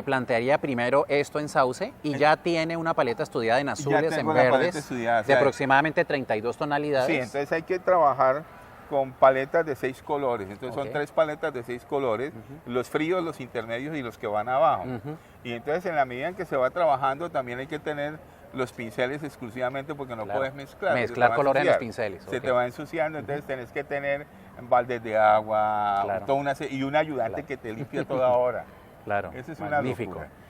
plantearía primero esto en sauce y ya tiene una paleta estudiada en azules, en verdes, de aproximadamente 32 tonalidades. Sí, entonces hay que trabajar con paletas de 6 colores, entonces son 3 paletas de 6 colores, los fríos, los intermedios y los que van abajo. Y entonces en la medida en que se va trabajando también hay que tener los pinceles exclusivamente porque no puedes mezclar. Mezclar colores en los pinceles. Se te va ensuciando, entonces tenés que tener baldes de agua, y un ayudante que te limpia toda hora. Eso es magnífico. Una locura.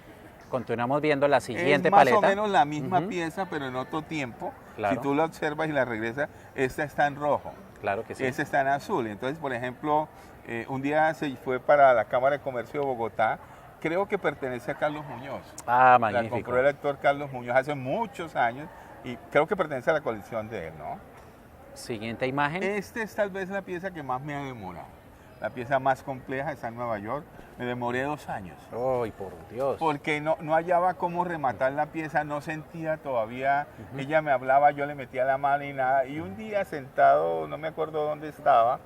Continuamos viendo la siguiente paleta. Es paleta. más o menos la misma pieza, pero en otro tiempo. Si tú la observas y la regresas, esta está en rojo. Claro que sí. Esta está en azul. Entonces, por ejemplo, un día se fue para la Cámara de Comercio de Bogotá. Creo que pertenece a Carlos Muñoz. Magnífico. La compró el actor Carlos Muñoz hace muchos años y creo que pertenece a la colección de él, ¿no? Siguiente imagen. Esta es tal vez la pieza que más me ha demorado. La pieza más compleja está en Nueva York. Me demoré 2 años. ¡Ay, por Dios! Porque no hallaba cómo rematar la pieza, no sentía todavía. Ella me hablaba, yo le metía la mano y nada. Y un día sentado, no me acuerdo dónde estaba,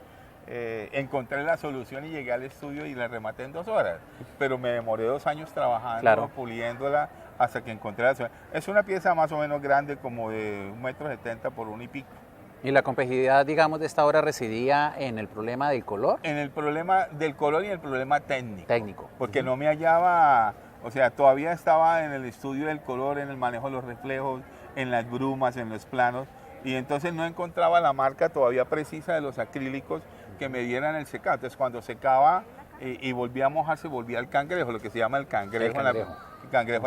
encontré la solución y llegué al estudio y la rematé en 2 horas. Pero me demoré 2 años trabajando, puliéndola, hasta que encontré la solución. Es una pieza más o menos grande, como de 1,70 m por 1 y pico. ¿Y la complejidad, digamos, de esta obra residía en el problema del color? En el problema del color y el problema técnico. Porque Uh-huh. no me hallaba, o sea, todavía estaba en el estudio del color, en el manejo de los reflejos, en las brumas, en los planos, y entonces no encontraba la marca todavía precisa de los acrílicos que me dieran el secado. Entonces cuando secaba y volvía a mojarse, volvía al cangrejo, lo que se llama el cangrejo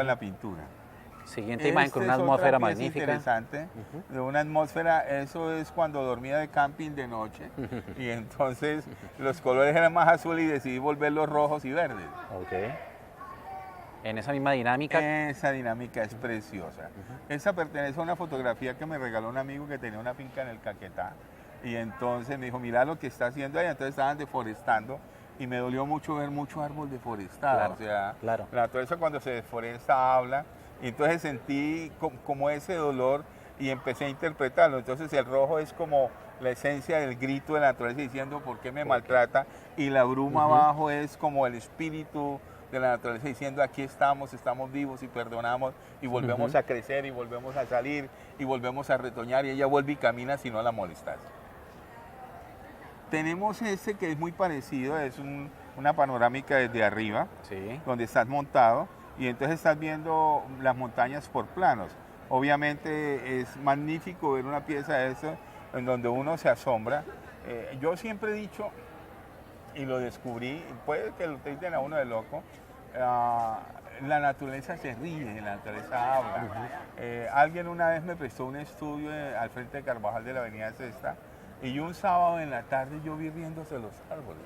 en la pintura. Siguiente imagen con una atmósfera magnífica. Interesante, de una atmósfera, eso es cuando dormía de camping de noche y entonces los colores eran más azules y decidí volverlos rojos y verdes. En esa misma dinámica. Esa dinámica es preciosa. Esa pertenece a una fotografía que me regaló un amigo que tenía una finca en el Caquetá y entonces me dijo, mira lo que está haciendo ahí, entonces estaban deforestando y me dolió mucho ver mucho árbol deforestado. O sea, la naturaleza cuando se deforesta habla. Y entonces sentí como ese dolor y empecé a interpretarlo. Entonces el rojo es como la esencia del grito de la naturaleza diciendo por qué me maltrata. Y la bruma abajo es como el espíritu de la naturaleza diciendo aquí estamos vivos y perdonamos y volvemos a crecer y volvemos a salir y volvemos a retoñar y ella vuelve y camina si no la molestas. Tenemos este que es muy parecido, es una panorámica desde arriba, donde estás montado. Y entonces estás viendo las montañas por planos. Obviamente es magnífico ver una pieza de eso en donde uno se asombra. Yo siempre he dicho, y lo descubrí, puede que lo tilden a uno de loco, la naturaleza se ríe, la naturaleza habla. Alguien una vez me prestó un estudio al frente de Carvajal de la Avenida Sexta y un sábado en la tarde yo vi riéndose los árboles.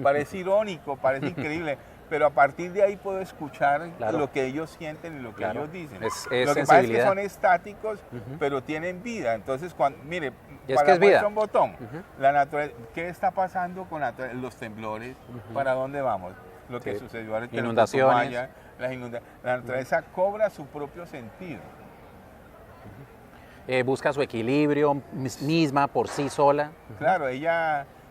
Parece irónico, parece increíble. Pero a partir de ahí puedo escuchar lo que ellos sienten y lo que ellos dicen. Lo que pasa es que son estáticos, pero tienen vida. Entonces, mire, para muestra un botón, la naturaleza, ¿qué está pasando con los temblores? ¿Para dónde vamos? Lo que sucedió ahora, inundaciones. La naturaleza cobra su propio sentido. Busca su equilibrio misma por sí sola. Claro,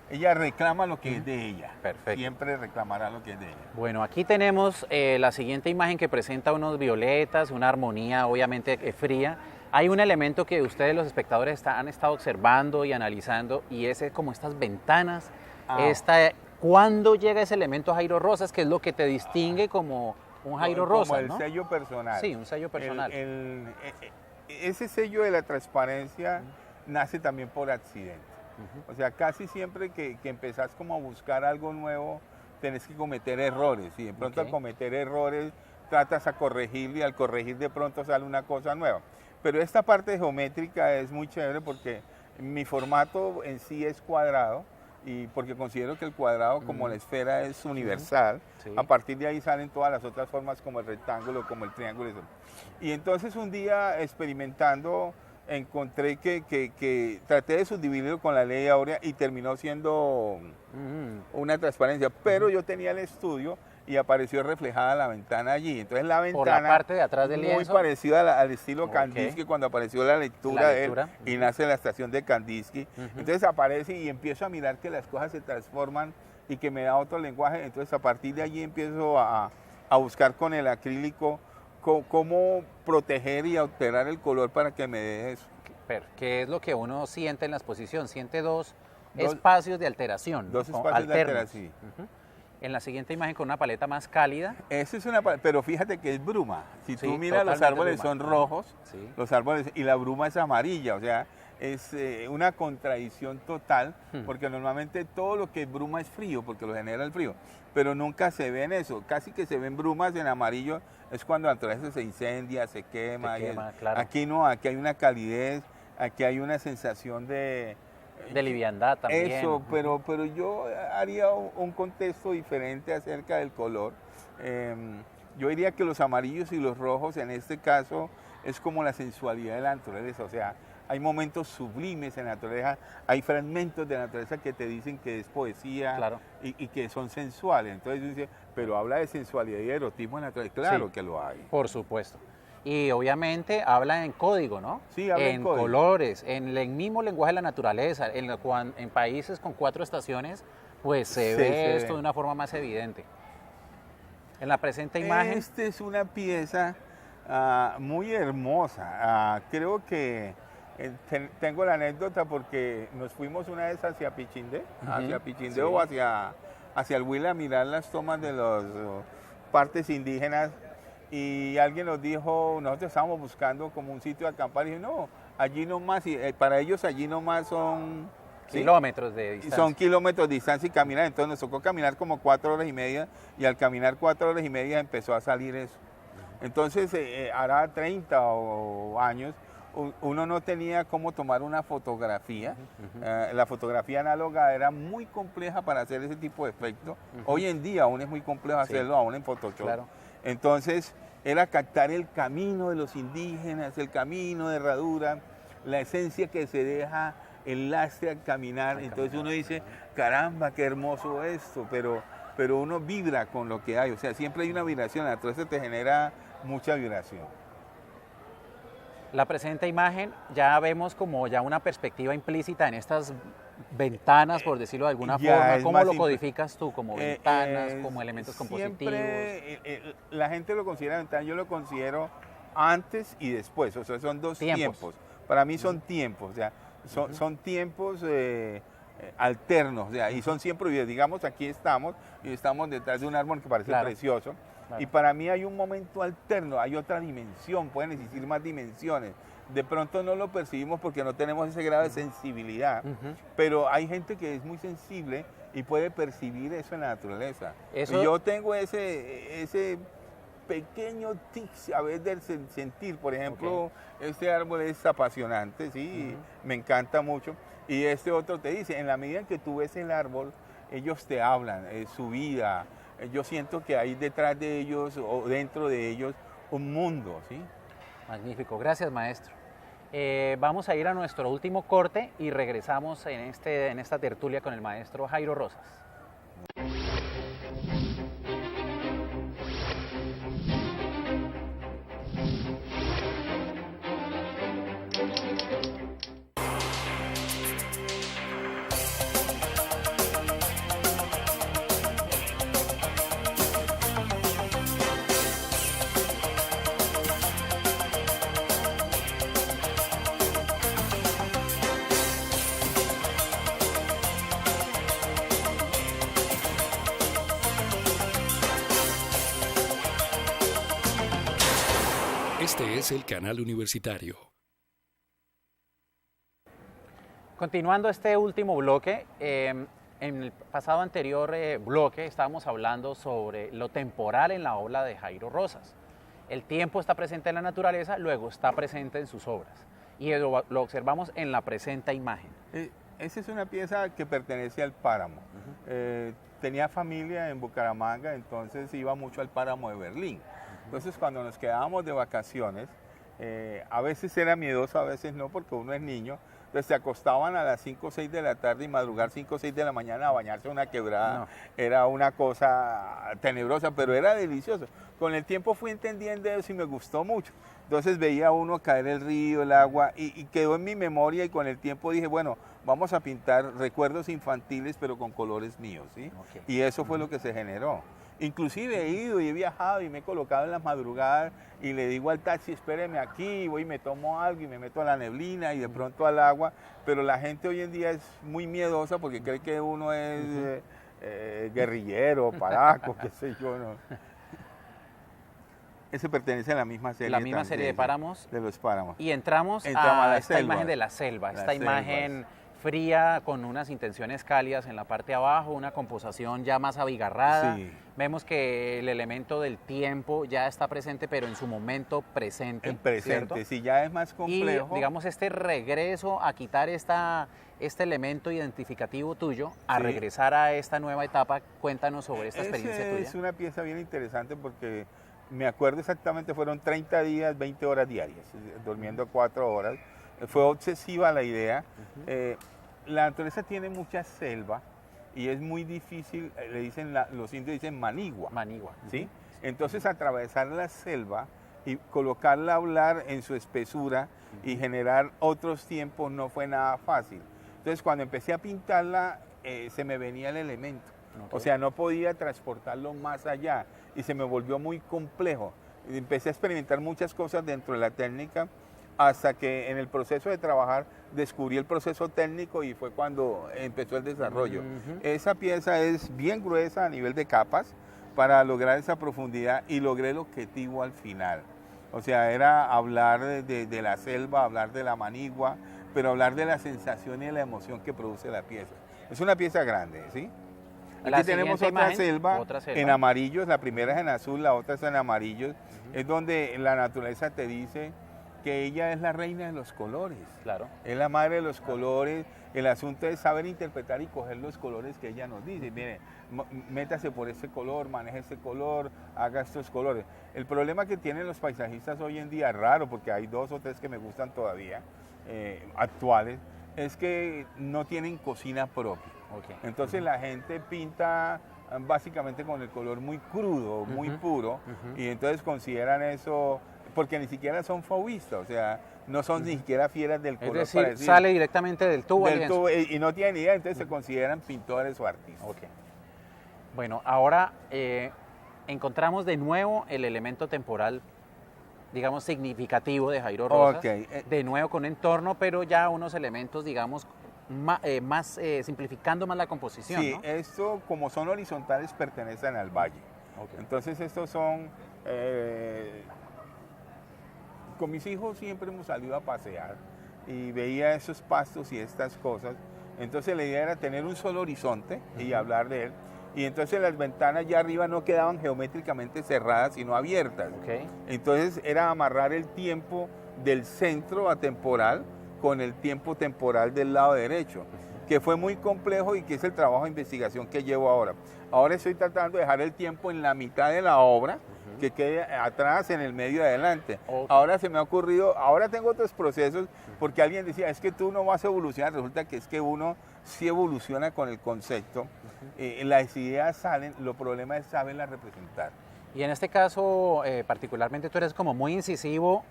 ella reclama lo que es de ella. Perfecto. Siempre reclamará lo que es de ella. Bueno, aquí tenemos la siguiente imagen que presenta unos violetas, una armonía obviamente fría. Hay un elemento que ustedes los espectadores han estado observando y analizando y es como estas ventanas. ¿Cuándo llega ese elemento Jairo Rosas? Que es lo que te distingue como un Jairo Rosas, ¿no? Como el sello personal. Sí, un sello personal. Ese sello de la transparencia nace también por accidente. O sea, casi siempre que empezás como a buscar algo nuevo, tenés que cometer errores. Y de pronto al cometer errores tratas a corregirlo y al corregir de pronto sale una cosa nueva. Pero esta parte geométrica es muy chévere porque mi formato en sí es cuadrado, y porque considero que el cuadrado como la esfera es universal, Sí. a partir de ahí salen todas las otras formas como el rectángulo, como el triángulo. Y entonces un día experimentando encontré que traté de subdividirlo con la ley áurea y terminó siendo una transparencia, pero yo tenía el estudio y apareció reflejada la ventana allí. Entonces la ventana, Por la parte de atrás del muy lienzo. parecida al estilo Ok. Kandinsky, cuando apareció la lectura de él lectura. y nace la estación de Kandinsky. Entonces aparece y empiezo a mirar que las cosas se transforman y que me da otro lenguaje. Entonces a partir de allí empiezo a buscar con el acrílico cómo proteger y alterar el color para que me dé eso. Pero, ¿qué es lo que uno siente en la exposición? Siente dos espacios de alteración. Dos ¿no? espacios de alternos. alteración, sí. Ujú. En la siguiente imagen con una paleta más cálida. Eso es pero fíjate que es bruma. Si Sí, tú miras, los totalmente árboles bruma. son rojos, Sí. los árboles, y la bruma es amarilla, o sea, es una contradicción total, porque normalmente todo lo que es bruma es frío, porque lo genera el frío, pero nunca se ve en eso. Casi que se ven brumas en amarillo, es cuando la naturaleza se incendia, se quema. Claro. Aquí no, aquí hay una calidez, aquí hay una sensación de liviandad también. eso, pero yo haría un contexto diferente acerca del color. Yo diría que los amarillos y los rojos en este caso es como la sensualidad de la naturaleza, o sea, hay momentos sublimes en la naturaleza, hay fragmentos de la naturaleza que te dicen que es poesía, Claro. y que son sensuales. Entonces dice, pero habla de sensualidad y erotismo en la naturaleza. Claro Sí. que lo hay. Por supuesto. Y obviamente habla en código, ¿no? Sí, habla en código. colores, en el mismo lenguaje de la naturaleza. En países con 4 estaciones, pues se ve esto de una forma más evidente. En la presente imagen. Esta es una pieza muy hermosa. Creo que tengo la anécdota porque nos fuimos una vez hacia Pichindé, sí. o hacia el Huila a mirar las tomas de las partes indígenas, y alguien nos dijo, nosotros estábamos buscando como un sitio de acampar, y dije, no, allí nomás, y para ellos allí nomás son... ¿sí? Kilómetros de distancia. Son kilómetros de distancia y caminar, entonces nos tocó caminar como 4 horas y media, y al caminar 4 horas y media empezó a salir eso. Entonces, hará 30 años, uno no tenía cómo tomar una fotografía. La fotografía análoga era muy compleja para hacer ese tipo de efecto. Hoy en día aún es muy complejo hacerlo, aún en Photoshop. Claro. Entonces, era captar el camino de los indígenas, el camino de herradura, la esencia que se deja el lastre al caminar. Entonces uno dice, caramba, qué hermoso esto, pero uno vibra con lo que hay. O sea, siempre hay una vibración, la naturaleza te genera mucha vibración. La presente imagen ya vemos como ya una perspectiva implícita en estas ventanas, por decirlo de alguna Ya forma. es ¿Cómo más lo imp- codificas tú? ¿Como ventanas, como elementos compositivos? Siempre la gente lo considera ventana, yo lo considero antes y después, o sea, son dos tiempos. Para mí son tiempos, o sea, son tiempos alternos, o sea, y son siempre, digamos, aquí estamos, y estamos detrás de un árbol que parece precioso, y para mí hay un momento alterno, hay otra dimensión, pueden existir más dimensiones. De pronto no lo percibimos porque no tenemos ese grado de sensibilidad, pero hay gente que es muy sensible y puede percibir eso en la naturaleza. Eso... Y yo tengo ese pequeño tic a veces del sentir. Por ejemplo, este árbol es apasionante, ¿sí? Me encanta mucho. Y este otro te dice, en la medida en que tú ves el árbol, ellos te hablan, su vida. Yo siento que hay detrás de ellos o dentro de ellos un mundo, ¿sí? Magnífico, gracias maestro. Vamos a ir a nuestro último corte y regresamos en esta tertulia con el maestro Jairo Rosas. Este es el canal universitario. Continuando este último bloque, En el pasado anterior bloque estábamos hablando sobre lo temporal en la obra de Jairo Rosas. El tiempo está presente en la naturaleza, luego está presente en sus obras. Y lo observamos en la presente imagen. Esa es una pieza que pertenece al páramo. Tenía familia en Bucaramanga, entonces iba mucho al páramo de Berlín. Entonces cuando nos quedábamos de vacaciones, a veces era miedoso, a veces no, porque uno es niño. Entonces se acostaban a las 5 o 6 de la tarde y madrugar 5 o 6 de la mañana a bañarse en una quebrada. No. Era una cosa tenebrosa, pero era delicioso. Con el tiempo fui entendiendo eso y me gustó mucho. Entonces veía uno caer el río, el agua, y quedó en mi memoria, y con el tiempo dije, bueno, vamos a pintar recuerdos infantiles, pero con colores míos, ¿sí? Okay. Y eso fue lo que se generó. Inclusive he ido y he viajado y me he colocado en las madrugadas y le digo al taxi, espéreme aquí, voy y me tomo algo y me meto a la neblina y de pronto al agua, pero la gente hoy en día es muy miedosa porque cree que uno es guerrillero, paraco, qué sé yo, ¿no? Ese pertenece a la misma serie. La misma serie de páramos. De los páramos. Y entramos a esta imagen de la selva, esta imagen fría con unas intenciones cálidas en la parte de abajo, una composición ya más abigarrada. Sí. Vemos que el elemento del tiempo ya está presente, pero en su momento presente. En presente, ¿cierto? Sí, ya es más complejo. Y digamos este regreso a quitar este elemento identificativo tuyo, a regresar a esta nueva etapa, cuéntanos sobre esta experiencia tuya. Es una pieza bien interesante porque me acuerdo exactamente, fueron 30 días, 20 horas diarias, durmiendo 4 horas. Fue obsesiva la idea. La naturaleza tiene mucha selva y es muy difícil, le dicen los indios dicen manigua. Manigua. ¿Sí? Entonces atravesar la selva y colocarla a hablar en su espesura y generar otros tiempos no fue nada fácil. Entonces cuando empecé a pintarla se me venía el elemento. Okay. O sea, no podía transportarlo más allá y se me volvió muy complejo. Empecé a experimentar muchas cosas dentro de la técnica hasta que en el proceso de trabajar descubrí el proceso técnico y fue cuando empezó el desarrollo. Esa pieza es bien gruesa a nivel de capas para lograr esa profundidad y logré el objetivo al final. O sea, era hablar de la selva, hablar de la manigua, pero hablar de la sensación y la emoción que produce la pieza. Es una pieza grande, ¿sí? Aquí tenemos otra selva en amarillos, la primera es en azul, la otra es en amarillos. Es donde la naturaleza te dice que ella es la reina de los colores. Claro. Es la madre de los colores. El asunto es saber interpretar y coger los colores que ella nos dice. Mire, métase por ese color, maneje ese color, haga estos colores. El problema que tienen los paisajistas hoy en día, raro, porque hay 2 o 3 que me gustan todavía, actuales, es que no tienen cocina propia. Okay. Entonces la gente pinta básicamente con el color muy crudo, muy puro, y entonces consideran eso, porque ni siquiera son fauvistas, o sea, no son ni siquiera fieras del color. Es decir, sale directamente del tubo. Y no tienen idea, entonces se consideran pintores o artistas. Okay. Bueno, ahora encontramos de nuevo el elemento temporal, digamos, significativo de Jairo Rosas, de nuevo con entorno, pero ya unos elementos, digamos, más simplificando más la composición. Sí, ¿no? esto, como son horizontales, pertenecen al valle. Okay. Entonces estos son... con mis hijos siempre hemos salido a pasear y veía esos pastos y estas cosas. Entonces la idea era tener un solo horizonte y hablar de él. Y entonces las ventanas ya arriba no quedaban geométricamente cerradas, sino abiertas. Okay. Entonces era amarrar el tiempo del centro atemporal con el tiempo temporal del lado derecho, que fue muy complejo y que es el trabajo de investigación que llevo ahora. Ahora estoy tratando de dejar el tiempo en la mitad de la obra, que quede atrás, en el medio y adelante. Okay. Ahora se me ha ocurrido, ahora tengo otros procesos, porque alguien decía, es que tú no vas a evolucionar, resulta que es que uno sí evoluciona con el concepto, las ideas salen, lo problema es saberlas representar. Y en este caso, particularmente tú eres como muy incisivo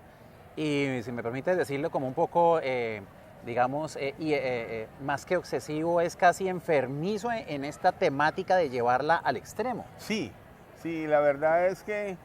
y, si me permites decirlo, como un poco, digamos, más que obsesivo, es casi enfermizo en esta temática de llevarla al extremo. Sí, sí, la verdad es que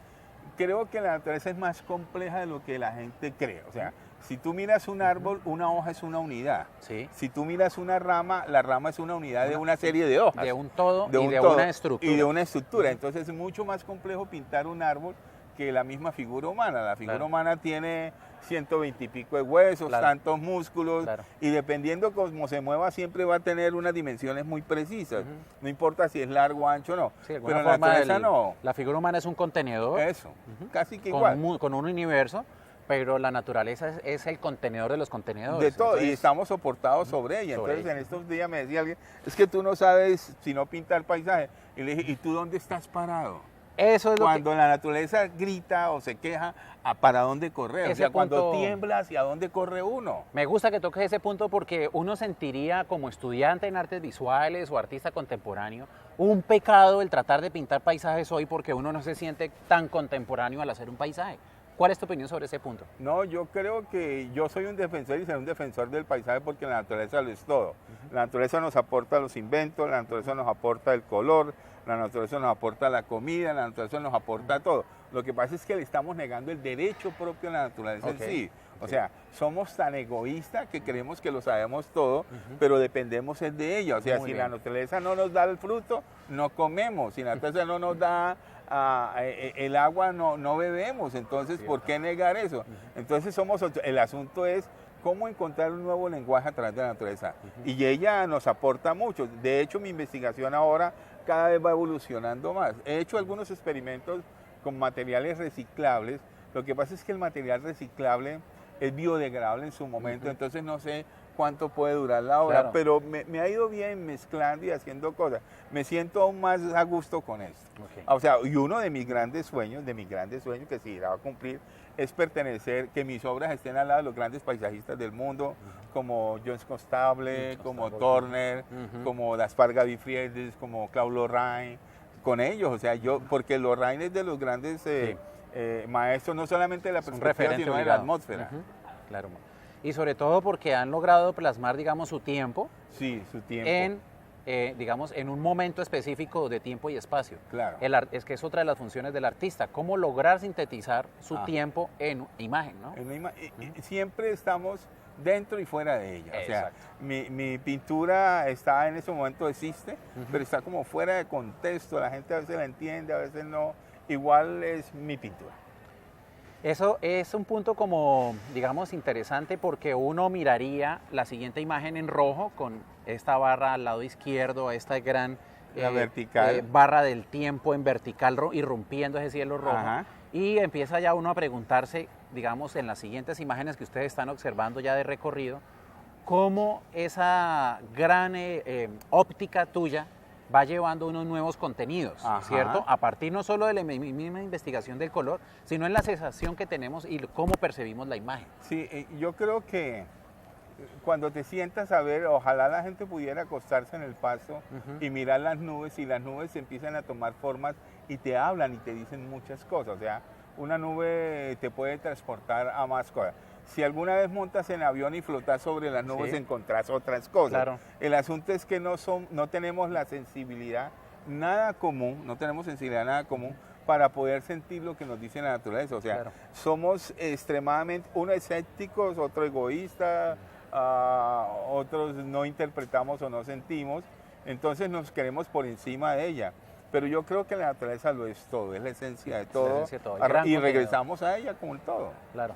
creo que la naturaleza es más compleja de lo que la gente cree. O sea, si tú miras un árbol, una hoja es una unidad. Sí. Si tú miras una rama, la rama es una unidad de una serie de hojas. De un todo y de una estructura. Y de una estructura. Entonces es mucho más complejo pintar un árbol que la misma figura humana. La figura Claro. humana tiene 120 y pico de huesos, Claro. tantos músculos, Claro. y dependiendo cómo se mueva siempre va a tener unas dimensiones muy precisas. Ujú. No importa si es largo, ancho o no. Sí, de Pero alguna en la forma naturaleza no. la figura humana es un contenedor Eso, casi que con igual. con un universo, pero la naturaleza es el contenedor de los contenedores. De todo, y Entonces, estamos soportados sobre ella. sobre Entonces, ella. en estos días me decía alguien, es que tú no sabes si no pintar paisaje. Y le dije, ¿y tú dónde estás parado? eso es lo que... Cuando la naturaleza grita o se queja, ¿para dónde correr? O Ese sea, cuando punto- tiembla, ¿hacia dónde corre uno? Me gusta que toques ese punto porque uno sentiría como estudiante en artes visuales o artista contemporáneo un pecado el tratar de pintar paisajes hoy porque uno no se siente tan contemporáneo al hacer un paisaje. ¿Cuál es tu opinión sobre ese punto? No, yo creo que yo soy un defensor y seré un defensor del paisaje porque la naturaleza lo es todo. La naturaleza nos aporta los inventos, la naturaleza nos aporta el color, la naturaleza nos aporta la comida, la naturaleza nos aporta todo. Lo que pasa es que le estamos negando el derecho propio a la naturaleza Ok, en sí. O ok. sea, somos tan egoístas que creemos que lo sabemos todo, pero dependemos es de ella. O sea, Muy si bien. la naturaleza no nos da el fruto, no comemos. Si la naturaleza no nos da el agua, no bebemos. Entonces, ¿por qué negar eso? Entonces, el asunto es cómo encontrar un nuevo lenguaje a través de la naturaleza. Y ella nos aporta mucho. De hecho, mi investigación ahora cada vez va evolucionando más. He hecho algunos experimentos con materiales reciclables. Lo que pasa es que el material reciclable es biodegradable en su momento, entonces no sé cuánto puede durar la obra, Claro. pero me ha ido bien mezclando y haciendo cosas. Me siento aún más a gusto con esto. Ok. O sea, y uno de mis grandes sueños, que sí va a cumplir, es pertenecer, que mis obras estén al lado de los grandes paisajistas del mundo, como John Constable, como Turner, como Gaspar Gavifriedes, como Claude Lorraine, con ellos. O sea, porque Lorraine es de los grandes maestros, no solamente de la Es un perspectiva, referente sino de la obligado. atmósfera. Ujú, claro. Y sobre todo porque han logrado plasmar, digamos, su tiempo Sí, su tiempo. digamos, en un momento específico de tiempo y espacio. Claro. Es que es otra de las funciones del artista, cómo lograr sintetizar su tiempo en imagen, ¿no? Y siempre estamos dentro y fuera de ella. O sea, Exacto. mi pintura está en ese momento, existe, pero está como fuera de contexto. La gente a veces la entiende, a veces no. Igual es mi pintura. Eso es un punto como, digamos, interesante porque uno miraría la siguiente imagen en rojo con esta barra al lado izquierdo, esta gran La vertical. barra del tiempo en vertical irrumpiendo ese cielo rojo. Ajá. Y empieza ya uno a preguntarse, digamos, en las siguientes imágenes que ustedes están observando ya de recorrido, cómo esa gran óptica tuya va llevando unos nuevos contenidos, Ajá. ¿cierto? A partir no solo de la misma investigación del color, sino en la sensación que tenemos y cómo percibimos la imagen. Sí, yo creo que cuando te sientas a ver, ojalá la gente pudiera acostarse en el pasto y mirar las nubes, y las nubes empiezan a tomar formas y te hablan y te dicen muchas cosas. O sea, una nube te puede transportar a más cosas. Si alguna vez montas en avión y flotas sobre las nubes, Sí. encontrás otras cosas. Claro. El asunto es que no tenemos la sensibilidad nada común, no tenemos sensibilidad nada común para poder sentir lo que nos dice la naturaleza. O sea, Claro. somos extremadamente, uno escépticos, otro egoísta, otros no interpretamos o no sentimos, entonces nos queremos por encima de ella. Pero yo creo que la naturaleza lo es todo, es la esencia de todo, esencia de todo, el gran y contenedor. regresamos a ella como el todo. Claro.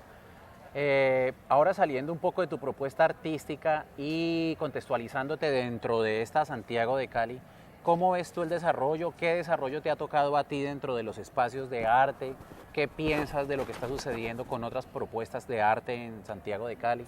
Ahora saliendo un poco de tu propuesta artística y contextualizándote dentro de esta Santiago de Cali, ¿cómo ves tú el desarrollo? ¿Qué desarrollo te ha tocado a ti dentro de los espacios de arte? ¿Qué piensas de lo que está sucediendo con otras propuestas de arte en Santiago de Cali?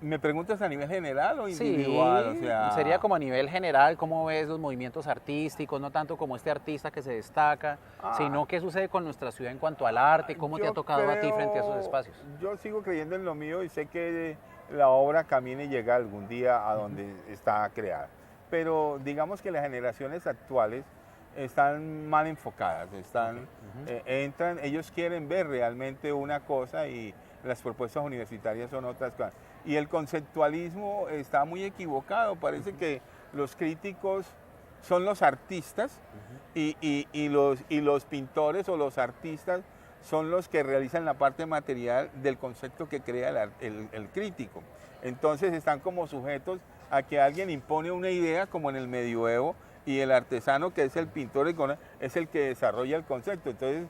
¿Me preguntas a nivel general o individual? O sea, sería como a nivel general, ¿cómo ves los movimientos artísticos? No tanto como este artista que se destaca, sino qué sucede con nuestra ciudad en cuanto al arte, ¿cómo te yo ha tocado a ti frente a esos creo- espacios? Yo sigo creyendo en lo mío y sé que la obra camina y llega algún día a donde está creada. Pero digamos que las generaciones actuales están mal enfocadas, entran, ellos quieren ver realmente una cosa y las propuestas universitarias son otras cosas. Y el conceptualismo está muy equivocado, parece que los críticos son los artistas y los pintores o los artistas son los que realizan la parte material del concepto que crea el crítico. Entonces están como sujetos a que alguien impone una idea, como en el medioevo, y el artesano, que es el pintor, es el que desarrolla el concepto. Entonces,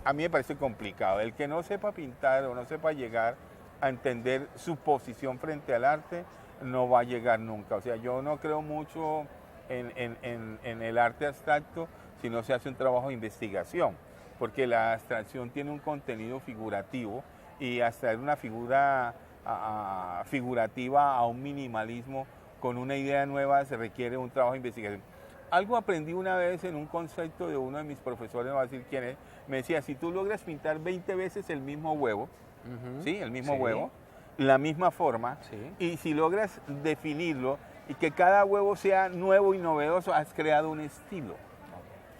a mí me parece complicado. El que no sepa pintar o no sepa llegar a entender su posición frente al arte, no va a llegar nunca. O sea, yo no creo mucho en el arte abstracto si no se hace un trabajo de investigación, porque la abstracción tiene un contenido figurativo y hasta una figura figurativa a un minimalismo con una idea nueva se requiere un trabajo de investigación. Algo aprendí una vez en un concepto de uno de mis profesores, no voy a decir quién es, me decía, si tú logras pintar 20 veces el mismo huevo, ¿sí? El mismo huevo, la misma forma, y si logras definirlo y que cada huevo sea nuevo y novedoso, has creado un estilo.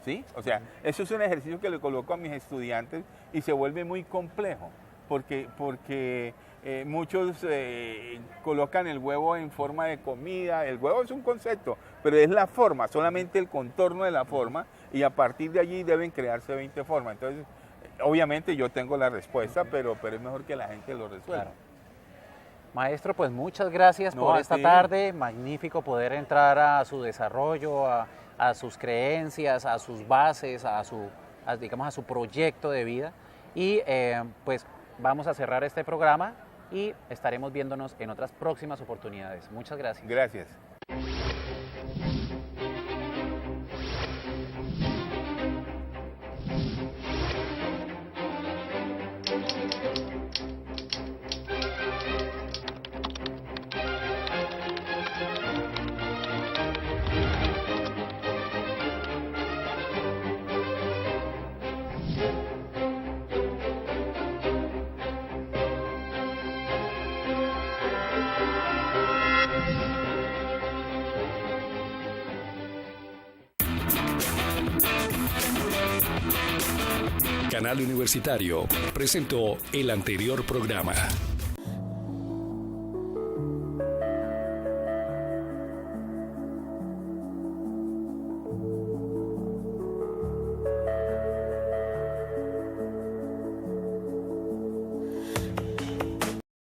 ¿Sí? O sea, eso es un ejercicio que le coloco a mis estudiantes y se vuelve muy complejo, porque muchos colocan el huevo en forma de comida. El huevo es un concepto, pero es la forma, solamente el contorno de la forma, y a partir de allí deben crearse 20 formas. Entonces, obviamente yo tengo la respuesta, pero es mejor que la gente lo resuelva. Claro. Maestro, pues muchas gracias por esta tarde. Magnífico poder entrar a su desarrollo, a sus creencias, a sus bases, digamos, a su proyecto de vida. Y pues vamos a cerrar este programa y estaremos viéndonos en otras próximas oportunidades. Muchas gracias. Gracias. Canal Universitario presentó el anterior programa.